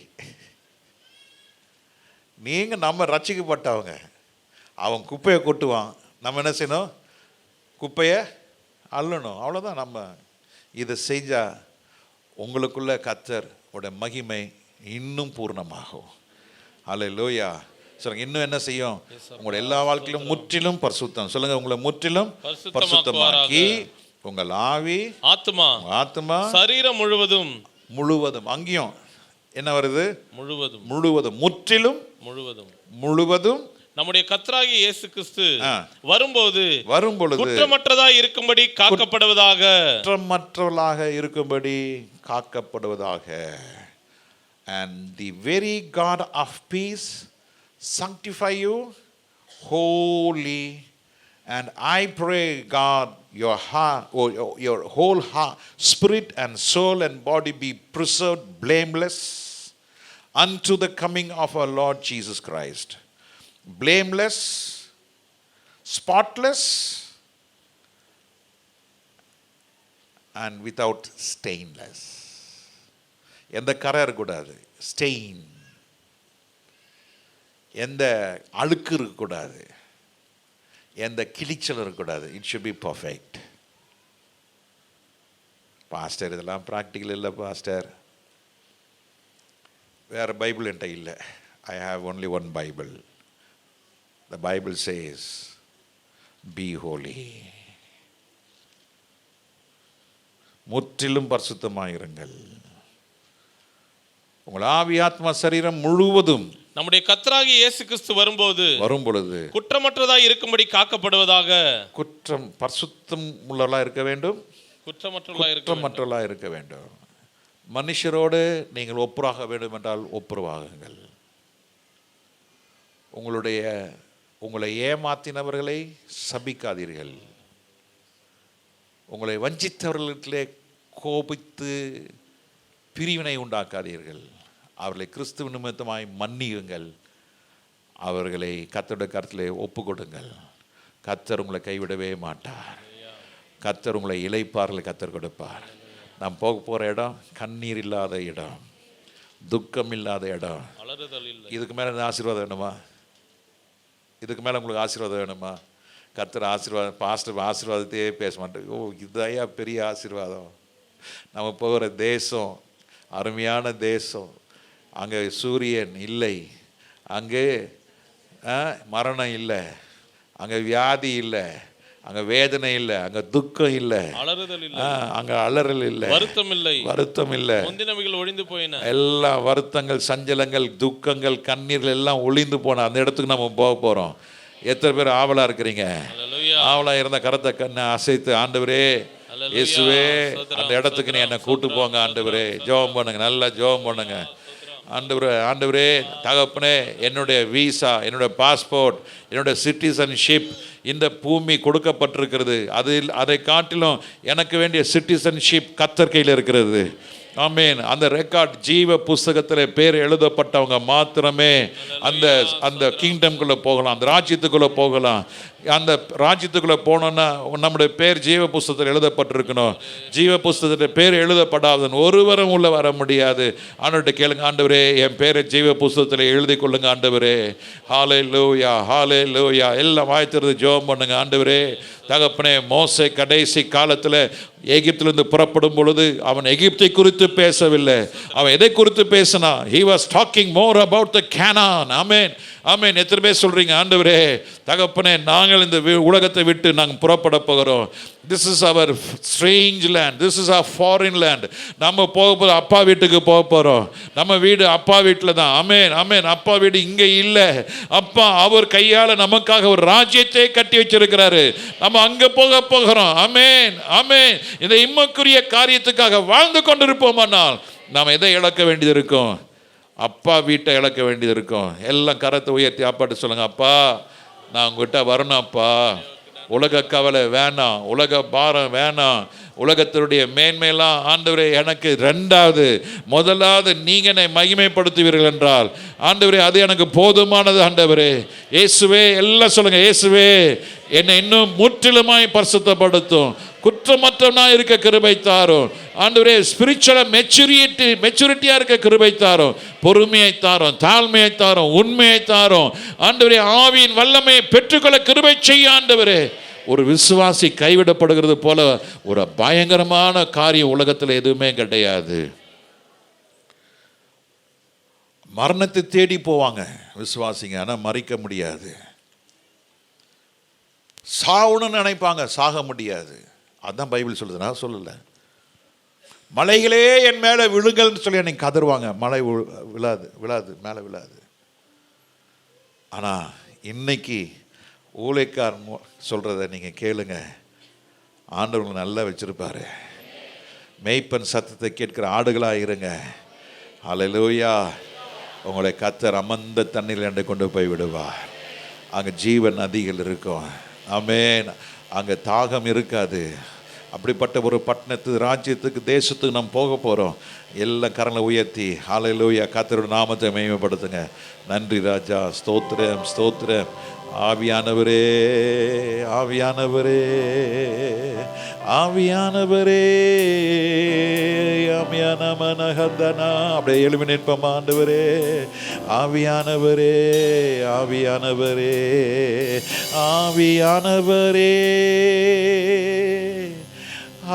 நீங்கள் நம்ம ரட்சிக்கப்பட்டவங்க. அவன் குப்பையை கொட்டுவான், நம்ம என்ன செய்யணும்? குப்பையை அள்ளணும், அவ்வளோதான். நம்ம இதை செஞ்சால் உங்களுக்குள்ள கர்த்தர் உடைய மகிமை இன்னும் பூர்ணமாகும். அல்லேலூயா. சொல்லுங்க, இன்னும் என்ன செய்யும்? உங்களுடைய எல்லா வாழ்க்கையிலும் முற்றிலும் பரிசுத்தம். சொல்லுங்க, உங்களை முற்றிலும் பரிசுத்தமாக்கி உங்கள் ஆவி, ஆத்மா, சரீரம் முழுவதும். அங்கேயும் என்ன வருது? முழுவதும், முற்றிலும், முழுவதும் நம்முடைய கர்த்தராகிய இயேசு கிறிஸ்து வரும்போது குற்றமற்றதாக இருக்கும்படி காக்கப்படுவதாக. And the very God of peace sanctify you wholly. And I pray, God, your heart, or your whole heart, spirit and soul and body be preserved blameless unto the coming of our Lord Jesus Christ. Blameless, spotless, and without stainless. எந்த கரை இருக்கக்கூடாது, stain, எந்த அழுக்கு இருக்கக்கூடாது, எந்த கிழிச்சல் இருக்கக்கூடாது. It should be perfect. Pastor இதெல்லாம் practical இல்லை பாஸ்டர், வேறு பைபிள் என்கிட்ட இல்லை. I have only one Bible. The Bible chase B Holi. முற்றிலும் பரிசுத்தமாயிருங்கள். உங்கள் ஆவி, ஆத்மா, சரீரம் முழுவதும் நம்முடைய கர்த்தராகிய இயேசு கிறிஸ்து வரும்பொழுது குற்றமற்றதாக இருக்கும்படி காக்கப்படுவதாக. குற்றம், பரிசுத்தம் உள்ளவர்களாக இருக்க வேண்டும், குற்றமற்றவர்களாக இருக்க வேண்டும். மனுஷரோடு நீங்கள் ஒப்புராக வேண்டும் என்றால் ஒப்புரவாகுங்கள். உங்களை ஏமாத்தினவர்களை சபிக்காதீர்கள். உங்களை வஞ்சித்தவர்களிடத்திலே கோபித்து பிரிவினை உண்டாக்காதீர்கள். அவர்களை கிறிஸ்துவ நிமித்தமாய் மன்னியுங்கள். அவர்களை கர்த்தருடைய கருத்திலே ஒப்பு கொடுங்கள். கர்த்தர் உங்களை கைவிடவே மாட்டார். கர்த்தர் உங்களை இளைப்பாறுதலை கர்த்தர் கொடுப்பார். நாம் போக போகிற இடம் கண்ணீர் இல்லாத இடம், துக்கம் இல்லாத இடம். இதுக்கு மேலே ஆசீர்வாதம் வேணுமா? இதுக்கு மேலே உங்களுக்கு ஆசீர்வாதம் வேணுமா? கர்த்தர் ஆசீர்வாதம், பாஸ்டர் ஆசீர்வாதத்தையே பேச மாட்டேன். ஓ, இதுதையா பெரிய ஆசீர்வாதம். நம்ம போகிற தேசம் அருமையான தேசம். அங்கே சூரியன் இல்லை, அங்கே மரணம் இல்லை, அங்கே வியாதி இல்லை, அங்க வேதனை இல்லை, அங்க துக்கம் இல்லை, அங்க அலறல் இல்லை, வருத்தம் இல்லை. ஒழிந்து போயின எல்லா வருத்தங்கள், சஞ்சலங்கள், துக்கங்கள், கண்ணீர்கள் எல்லாம் ஒளிந்து போன அந்த இடத்துக்கு நம்ம போக போறோம். எத்தனை பேர் ஆவலா இருக்கிறீங்க? ஆவலா இருந்த கரத்தை கண்ணை அசைத்து, ஆண்டவரே இயேசுவே அந்த இடத்துக்கு நீ என்னை கூட்டு போங்க ஆண்டவரே. ஜெபம் பண்ணுங்க, நல்லா ஜெபம் பண்ணுங்க. ஆண்டவரே தகப்பனே, என்னுடைய வீசா, என்னுடைய பாஸ்போர்ட், என்னுடைய சிட்டிசன்ஷிப் இந்த பூமி கொடுக்கப்பட்டிருக்கிறது. அதை காட்டிலும் எனக்கு வேண்டிய சிட்டிசன்ஷிப் கர்த்தர் கையில் இருக்கிறது. ஆமேன். அந்த ரெக்கார்ட் ஜீவ புஸ்தகத்தில் பேர் எழுதப்பட்டவங்க மாத்திரமே அந்த கிங்டம்குள்ளே போகலாம், அந்த ராஜ்யத்துக்குள்ளே போகலாம். அந்த ராஜ்யத்துக்குள்ளே போனோன்னா நம்முடைய பேர் ஜீவ புஸ்தகத்தில் எழுதப்பட்டிருக்கணும். ஜீவ புஸ்தகத்தில் பேர் எழுதப்படாதன் ஒருவரும் உள்ள வர முடியாது. ஆண்டவர்கிட்ட கேளுங்க, ஆண்டவரே என் பேரை ஜீவ புஸ்தகத்தில் எழுதி கொள்ளுங்க ஆண்டவரே. ஹல்லேலூயா, ஹல்லேலூயா. எல்லாம் வாய்த்திருந்து ஜெபம் பண்ணுங்க. ஆண்டவரே தகப்பனே, மோசே கடைசி காலத்தில் எகிப்திலிருந்து புறப்படும் பொழுது அவன் எகிப்தை குறித்து பேசவில்லை. அவன் எதை குறித்து பேசினா? he was talking more about the Canaan. ஆமென், ஆமென். எத்தனை பேர் சொல்றீங்க, ஆண்டவரே தகப்பனே நாங்கள் இந்த உலகத்தை விட்டு நாங்கள் புறப்பட போகிறோம். this is our strange land, this is our foreign land. நம்ம போகும்போது அப்பா வீட்டுக்கு போக போகிறோம். நம்ம வீடு அப்பா வீட்டில் தான். ஆமென், ஆமென். அப்பா வீடு இங்கே இல்லை. அப்பா அவர் கையால் நமக்காக ஒரு ராஜ்யத்தை கட்டி வச்சிருக்கிறாரு. நம்ம அங்கே போக போகிறோம். ஆமென், ஆமென். இந்த இம்மக்குரிய காரியத்துக்காக வாழ்ந்து கொண்டிருப்போமானால் நாம் எதை இழக்க வேண்டியது இருக்கும்? அப்பா வீட்டை இழக்க வேண்டியது இருக்கும். எல்லாம் கரத்தை உயர்த்தி அப்பாட்டு சொல்லுங்க, அப்பா நான் உங்ககிட்ட வரணும் அப்பா. உலக கவலை வேணாம், உலக பாரம் வேணாம், உலகத்தினுடைய மேன்மையெல்லாம் ஆண்டவரே எனக்கு ரெண்டாவது, முதலாவது நீங்க என்னை மகிமைப்படுத்துவீர்கள் என்றால் ஆண்டவரே அது எனக்கு போதுமானது. ஆண்டவரே இயேசுவே, எல்லாம் சொல்லுங்க, இயேசுவே என்னை இன்னும் முற்றிலுமாய் பரிசுத்தப்படுத்தும், குற்றமற்றவனா இருக்க கிருபை தாரும். ஆண்டவரே ஸ்பிரிச்சுவல் மெச்சூரிட்டியா இருக்க கிருபை தாரும், பொறுமையை தாரும், தாழ்மையை தாரும், உண்மையை தாரும். ஆண்டவரே ஆவியின் வல்லமையை பெற்றுக்கொள்ள கிருபை செய்ய. ஆண்டவரே ஒரு விசுவாசி கைவிடப்படுகிறது போல ஒரு பயங்கரமான காரியம் உலகத்தில் எதுவுமே கிடையாது. மரணத்தை தேடி போவாங்க விசுவாசிங்க, ஆனால் மறிக்க முடியாது. சாவணும்னு நினைப்பாங்க, சாக முடியாது. அதான் பைபிள் சொல்லுது, நான் சொல்லலை. மலைகளே என் மேலே விழுங்கள்னு சொல்லி அன்னைக்கு கதறுவாங்க. மலை விழாது மேலே விழாது. ஆனால் இன்னைக்கு ஊழியக்கார் சொல்கிறத நீங்கள் கேளுங்க, ஆண்டவங்களை நல்லா வச்சுருப்பாரு. மேய்ப்பன் சத்தத்தை கேட்கிற ஆடுகளாக இருங்க. ஹல்லேலூயா. உங்களை கர்த்தர் அமர்ந்த தண்ணீர் கொண்டு போய் விடுவார். அங்கே ஜீவ நதிகள் இருக்கும். ஆமென். அங்கே தாகம் இருக்காது. அப்படிப்பட்ட ஒரு பட்டணத்து ராஜ்யத்துக்கு தேசத்துக்கு நம்ம போக போகிறோம். எல்லாம் கரங்களை உயர்த்தி ஹல்லேலூயா கர்த்தரோட நாமத்தை மகிமைப்படுத்துங்க. நன்றி ராஜா, ஸ்தோத்திரம் ஸ்தோத்திரம். ஆவியானவரே ஆவியானவரே ஆவியானவரே ஆவியானமனஹதனா. அப்படியே எழுமி நிற்போம். ஆண்டவரே ஆவியானவரே ஆவியானவரே ஆவியானவரே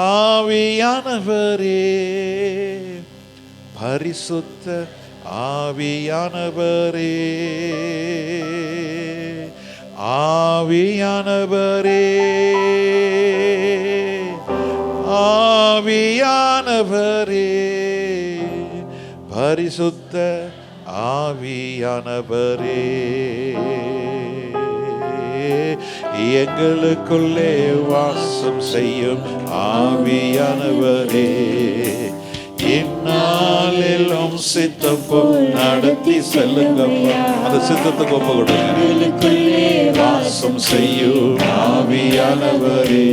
ஆவியானவரே பரிசுத்த ஆவியானவரே ஆவியானவரே ஆவியானவரே பரிசுத்த ஆவியானவரே எங்களுக்குள்ளே வாசம் செய்யும் ஆவியானவரே இந்நாளிலும் சித்தம் போல் நடத்தி செல்லுங்கப்பா. அந்த சித்தத்துக்கு ஒப்பு கொடுங்க. வாசம் செய்யும் ஆவியானவரே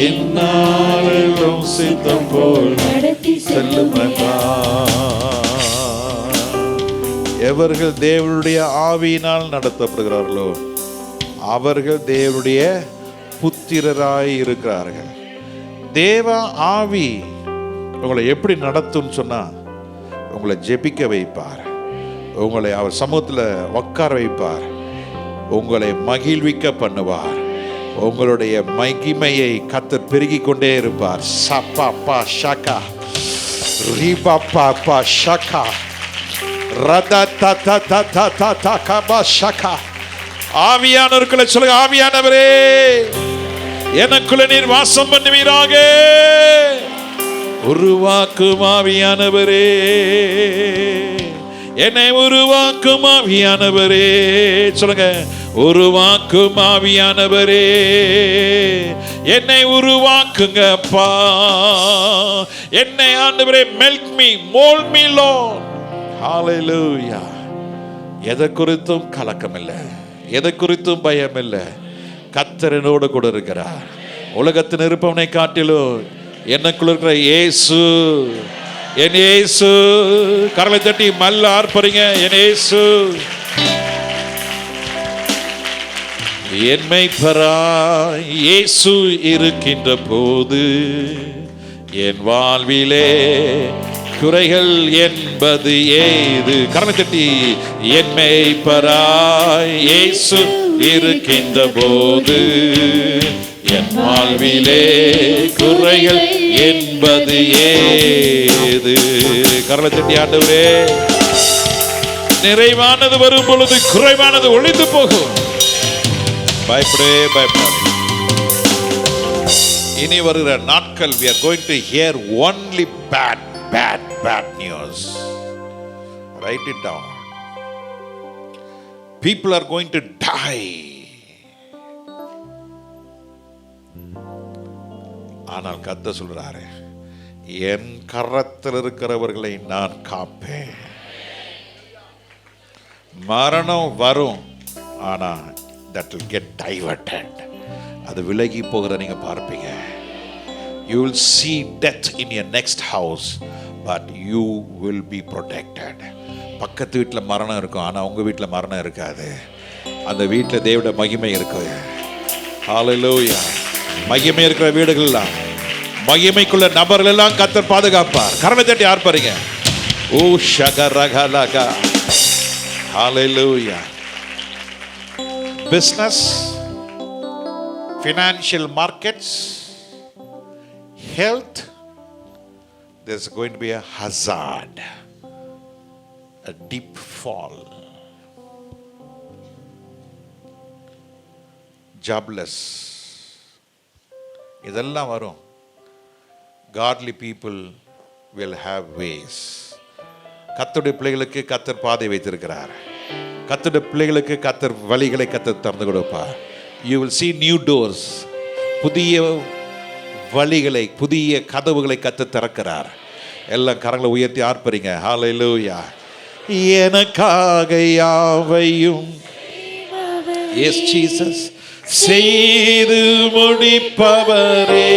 என்னாலும் சித்தம் போல் நடத்தி செல்லுமப்பா. எவர்கள் தேவனுடைய ஆவியினால் நடத்தப்படுகிறார்களோ அவர்கள் தேவனுடைய புத்திரராய் இருக்கிறார்கள். தேவ ஆவி உங்களை எப்படி நடத்தும் சொன்னா, உங்களை ஜெபிக்க வைப்பார், உங்களை அவர் சமூகத்தில் உட்கார வைப்பார், உங்களை மகிழ்விக்க பண்ணுவார், உங்களுடைய மகிமையை கர்த்தர் பெருகிக் கொண்டே இருப்பார். சப்பா ஷகா ரிபப்பா ஷகா ரத தத தத தத கபா ஷகா. ஆவியானவர்களை சொல்லுங்க, ஆவியானவரே எனக்குள்ள நீர் வாசம் பண்ணுவீராக. உருவாக்கும் ஆவியானவரே, என்னை உருவாக்கும் ஆவியானவரே. சொல்லுங்க, உருவாக்கும் ஆவியானவரே என்னை உருவாக்குங்கப்பா. என்னை ஆண்டவரே melt me, mould me Lord. ஹalleluya. எதை குறித்தும் கலக்கம் இல்லை, எதை குறித்தும் பயம் இல்லை. கர்த்தர் என்னோடு கூட இருக்கிறார். உலகத்தின் இருப்பவனை காட்டிலும் எனக்குள்ள இருக்கிற இயேசு, என் இயேசு. கரலை தட்டி மல்ல ஆர்ப்பரிங்க, என் இயேசு. என் மேய்ப்பராய் இயேசு இருக்கின்ற போது என் வாழ்விலே குறைகள் என்பது ஏது? கரலை தட்டி, என் மேய்ப்பராய் இயேசு இருக்கின்ற போது என் வாழ்விலே குறைகள் என்பது ஏது? கரலை தட்டி, ஆண்டவரே நிறைவானது வரும் பொழுது குறைவானது ஒழிந்து போகும். பயப்படே பயப்படாதே. இனி வருகிற நாட்கள் we are going to hear only bad news. Write it down. People are going to die. ஆனால் கர்த்தர் சொல்றாரு, என் கரத்தில் இருக்கிறவர்களை நான் காப்பேன். மரணம் வரும், ஆனா that will get diverted. அது விலகி போகிறத நீங்க பார்ப்பீங்க. You will see death in your next house, but you will be protected. பக்கத்து வீட்டில் மரணம் இருக்கும், ஆனா உங்க வீட்டில் மரணம் இருக்காது. அந்த வீட்டில் தேவனுடைய மகிமை இருக்கு. ஹalleluya. மகிமை இருக்கிற வீடுகள் எல்லாம், மகிமைக்குள்ள நபர்கள் எல்லாம் கர்த்தர் பாதுகாப்பார். கரங்களை தட்டி ஆர்ப்பரிங்க. ஓ ஷகரகலகா. ஹalleluya. Business, financial markets, health, there's going to be a hazard, a deep fall. Jobless, இதெல்லாம் வரும். Godly people will have ways. கர்த்தருடைய பிள்ளைகளுக்கு கர்த்தர் பாதை வைத்திருக்கிறார். கர்த்தருடைய பிள்ளைகளுக்கு கர்த்தர் வழிகளை கர்த்தர் திறந்து கொடுப்பார். You will see new doors. புதிய வழிகளை, புதிய கதவுகளை கர்த்தர் திறக்கிறார். எல்லாம் கரங்களை உயர்த்தி ஆர்ப்பரிங்க. ஹalleluya. எனக்காக யாவையும் எஸ் ஜீசஸ் செய்து முடிப்பவரே,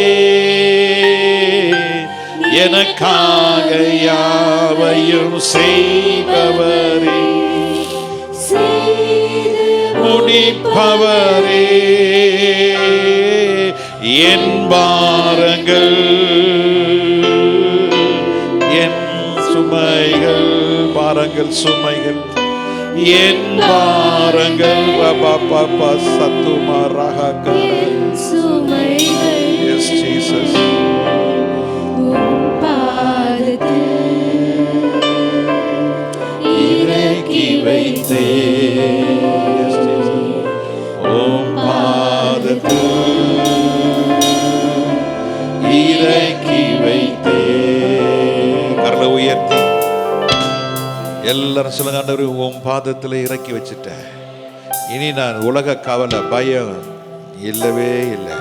எனக்காக யாவையும் செய்பவரே, முடிப்பவரே, என் பாரங்கள் என் சுமைகள், பாரங்கள் சுமைகள் என் பாரங்கள் ரபாபா சத்துமாராக சுமைகள் எஸ் ஜீசஸ் இறக்கி வைத்தே, ஓம் பாதத்தில் இறக்கி வைத்தே. கரலை உயர்த்தி எல்லாரும் சொல்லுங்க, ஆண்டவரே உன் பாதத்தில் இறக்கி வச்சுட்டேன். இனி நான் உலக கவலை பயம் இல்லவே இல்லை.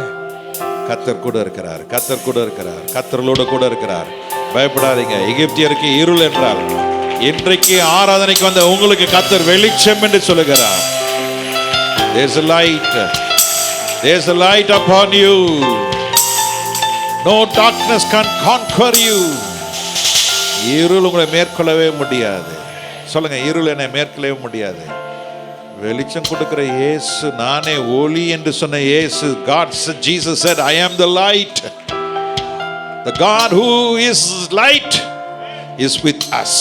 கர்த்தர் கூட இருக்கிறார், கர்த்தர் கூட இருக்கிறார், கர்த்தர்களோட கூட இருக்கிறார். பயப்படாதீங்க. எகிப்தியருக்கு இருள் என்றால் இன்றைக்கு ஆராதனைக்கு வந்த உங்களுக்கு கர்த்தர் வெளிச்சம் என்று சொல்லுகிறார். There's a light. There's a light upon you. No darkness can conquer you. இருள் உங்களை மேற்கொள்ளவே முடியாது. சொல்லுங்க, இருள் என்னை மேற்கொள்ளவே முடியாது. வெளிச்சம் கொடுக்கிற இயேசு, நானே ஒளி என்று சொன்ன இயேசு, Jesus said, I am the light. The God who is light is with us.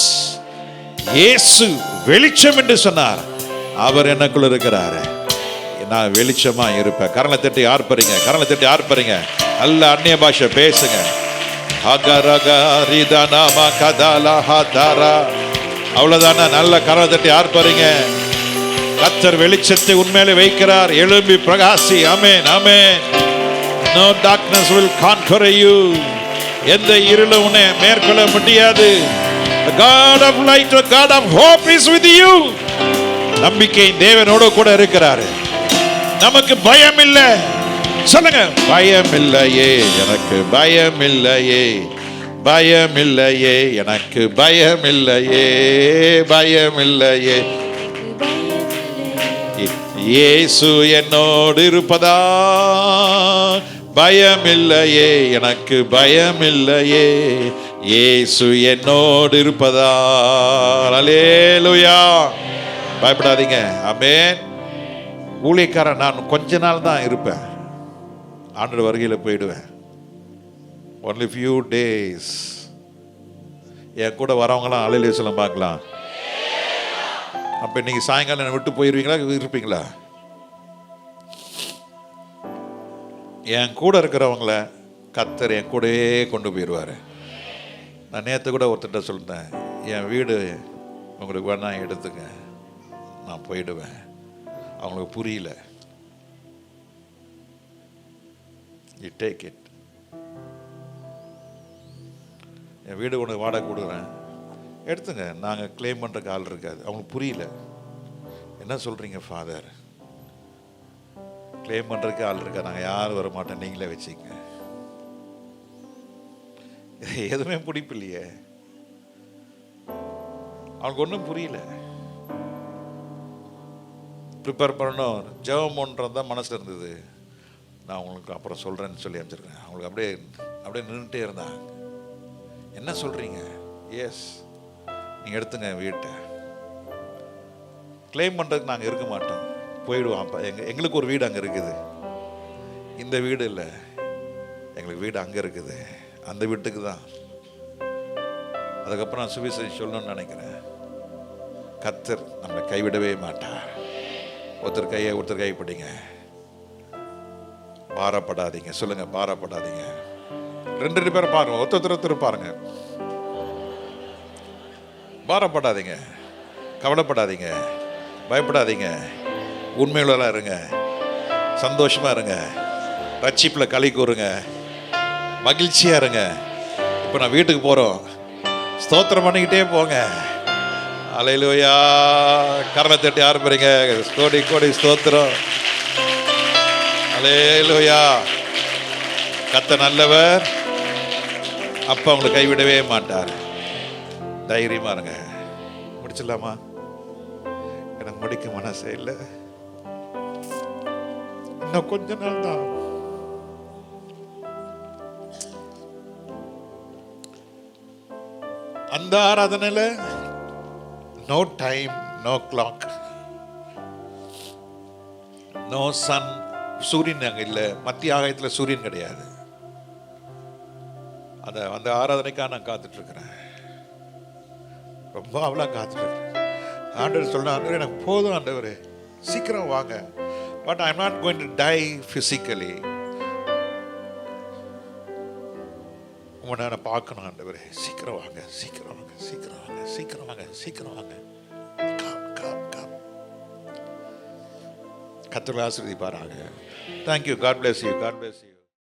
இயேசு வெளிச்சம் என்று சொன்னார். அவர் எனக்குள்ள இருக்கிறாரு. நான் வெளிச்சமா இருப்பேன். கரங்களை தட்டி ஆர்ப்பரிங்க, கரங்களை தட்டி ஆர்ப்பரிங்க. நல்ல அந்நிய பாஷை பேசுங்க. அவ்வளவுதானே. நல்ல கரங்களை தட்டி ஆர்ப்பரிங்க. கர்த்தர் வெளிச்சத்தை உண்மையிலே வைக்கிறார். எழும்பி பிரகாசி. ஆமென், ஆமென். No darkness will conquer you. எந்த இருளும் உன்னை மேற்கொள்ள முடியாது. The God of light, the God of hope is with you. நம்பிக்கை தேவனோடு கூட இருக்கிறாரு. நமக்கு பயம் இல்லை. சொல்லுங்க, பயம் இல்லையே எனக்கு, பயம் இல்லையே, பயம் இல்லையே எனக்கு, பயம் இல்லையே, பயம் இல்லையே. இயேசு என்னோடு இருப்பதா, பயம் இல்லையே எனக்கு, பயம் இல்லையே. இயேசு என்னோடு இருப்பதா. அல்லேலூயா. பயப்படாதீங்க. ஆமென். ஊழியக்காரன் நான் கொஞ்ச நாள் தான் இருப்பேன். ஆண்டவர் வருகையில் போயிடுவேன். only few days. என் கூட வரவங்களாம் அல்லேலூயா சொல்ல பார்க்கலாம். அப்போ இன்னைக்கு சாயங்காலம் என்னை விட்டு போயிடுவீங்களா, இருப்பீங்களா? என் கூட இருக்கிறவங்கள கர்த்தர் என் கூடவே கொண்டு போயிடுவார். நான் நேற்று கூட ஒருத்தர்கிட்ட சொல்லிட்டேன், என் வீடு உங்களுக்கு வேணா எடுத்துங்க, நான் போயிடுவேன். அவங்களுக்கு புரியல. You take it. என் வீடு உனக்கு வாடகை கொடுக்குறேன், எடுத்துங்க, நாங்கள் கிளைம் பண்ணுறக்கு ஆள் இருக்காது. அவங்களுக்கு புரியல. என்ன சொல்கிறீங்க ஃபாதர், கிளைம் பண்ணுறதுக்கு ஆள் இருக்கா? நாங்கள் யாரும் வர மாட்டோம், நீங்களே வச்சுக்க. எதுவுமே பிடிப்பில்லையே. அவனுக்கு ஒன்றும் புரியல. ப்ரிப்பேர் பண்ணணும், ஜெபம் பண்ணுறது தான் மனசில் இருந்தது. நான் உங்களுக்கு அப்புறம் சொல்கிறேன்னு சொல்லி அமைச்சிருக்கேன். அவங்களுக்கு அப்படியே அப்படியே நின்றுட்டே இருந்தாங்க. என்ன சொல்கிறீங்க? எஸ், நீங்கள் எடுத்துங்க வீட்டை. கிளைம் பண்ணுறதுக்கு நாங்கள் இருக்க மாட்டோம், போயிடுவோம். அப்போ எங்களுக்கு ஒரு வீடு அங்கே இருக்குது. இந்த வீடு இல்லை, எங்களுக்கு வீடு அங்கே இருக்குது. அந்த வீட்டுக்கு தான். அதுக்கப்புறம் நான் சுவிசேஷம் சொல்லணும்னு நினைக்கிறேன். கர்த்தர் நம்மளை கைவிடவே மாட்டார். ஒருத்தர் கையை ஒருத்தர் கை பிடிங்க. பாரப்படாதீங்க. சொல்லுங்க, பாரப்படாதீங்க. ரெண்டு பேரும் பாருங்க, ஒருத்தர் பாருங்க. பாரப்படாதீங்க, கவலைப்படாதீங்க, பயப்படாதீங்க. உண்மையுள்ளலாம் இருங்க, சந்தோஷமா இருங்க, ரட்சிப்பில் களி கூறுங்க, மகிழ்ச்சியா இருங்க. இப்போ நான் வீட்டுக்கு போறோம், ஸ்தோத்திரம் பண்ணிக்கிட்டே போங்க. அல்லேலூயா. கரலை தட்டி ஆரம்பிங்க. கோடி கோடி ஸ்தோத்திரம். அல்லேலூயா. கர்த்தர் நல்லவர். அப்பா உங்களை கைவிடவே மாட்டார். தைரியமா இருங்க. முடிச்சிடலாமா? எனக்கு முடிக்க மனசே இல்லை. இன்னும் கொஞ்ச நாள் தான். அந்த ஆராதனையில் no time, no clock, no sun. சூரியன் அங்கே இல்லை. மத்திய ஆகாயத்தில் சூரியன் கிடையாது. அந்த ஆராதனைக்காக நான் காத்துட்டு இருக்கிறேன். ரொம்ப அவ்வளோ காத்துட்ருக்கேன். ஆண்டவர் சொல்ல, ஆண்டவர் எனக்கு போதும் ஆண்டவர், சீக்கிரம் வாங்க. But I am not going to tie physically. உங்களை நான் பார்க்கணும் ஆண்டவரே, சீக்கிரம் வாங்க, சீக்கிரம் வாங்க, சீக்கிரம் வாங்க, சீக்கிரம் வாங்க, சீக்கிரம் வாங்க. கர்த்தர் ஆசீர்வதிப்பாராக. Thank you. God bless you. God bless you.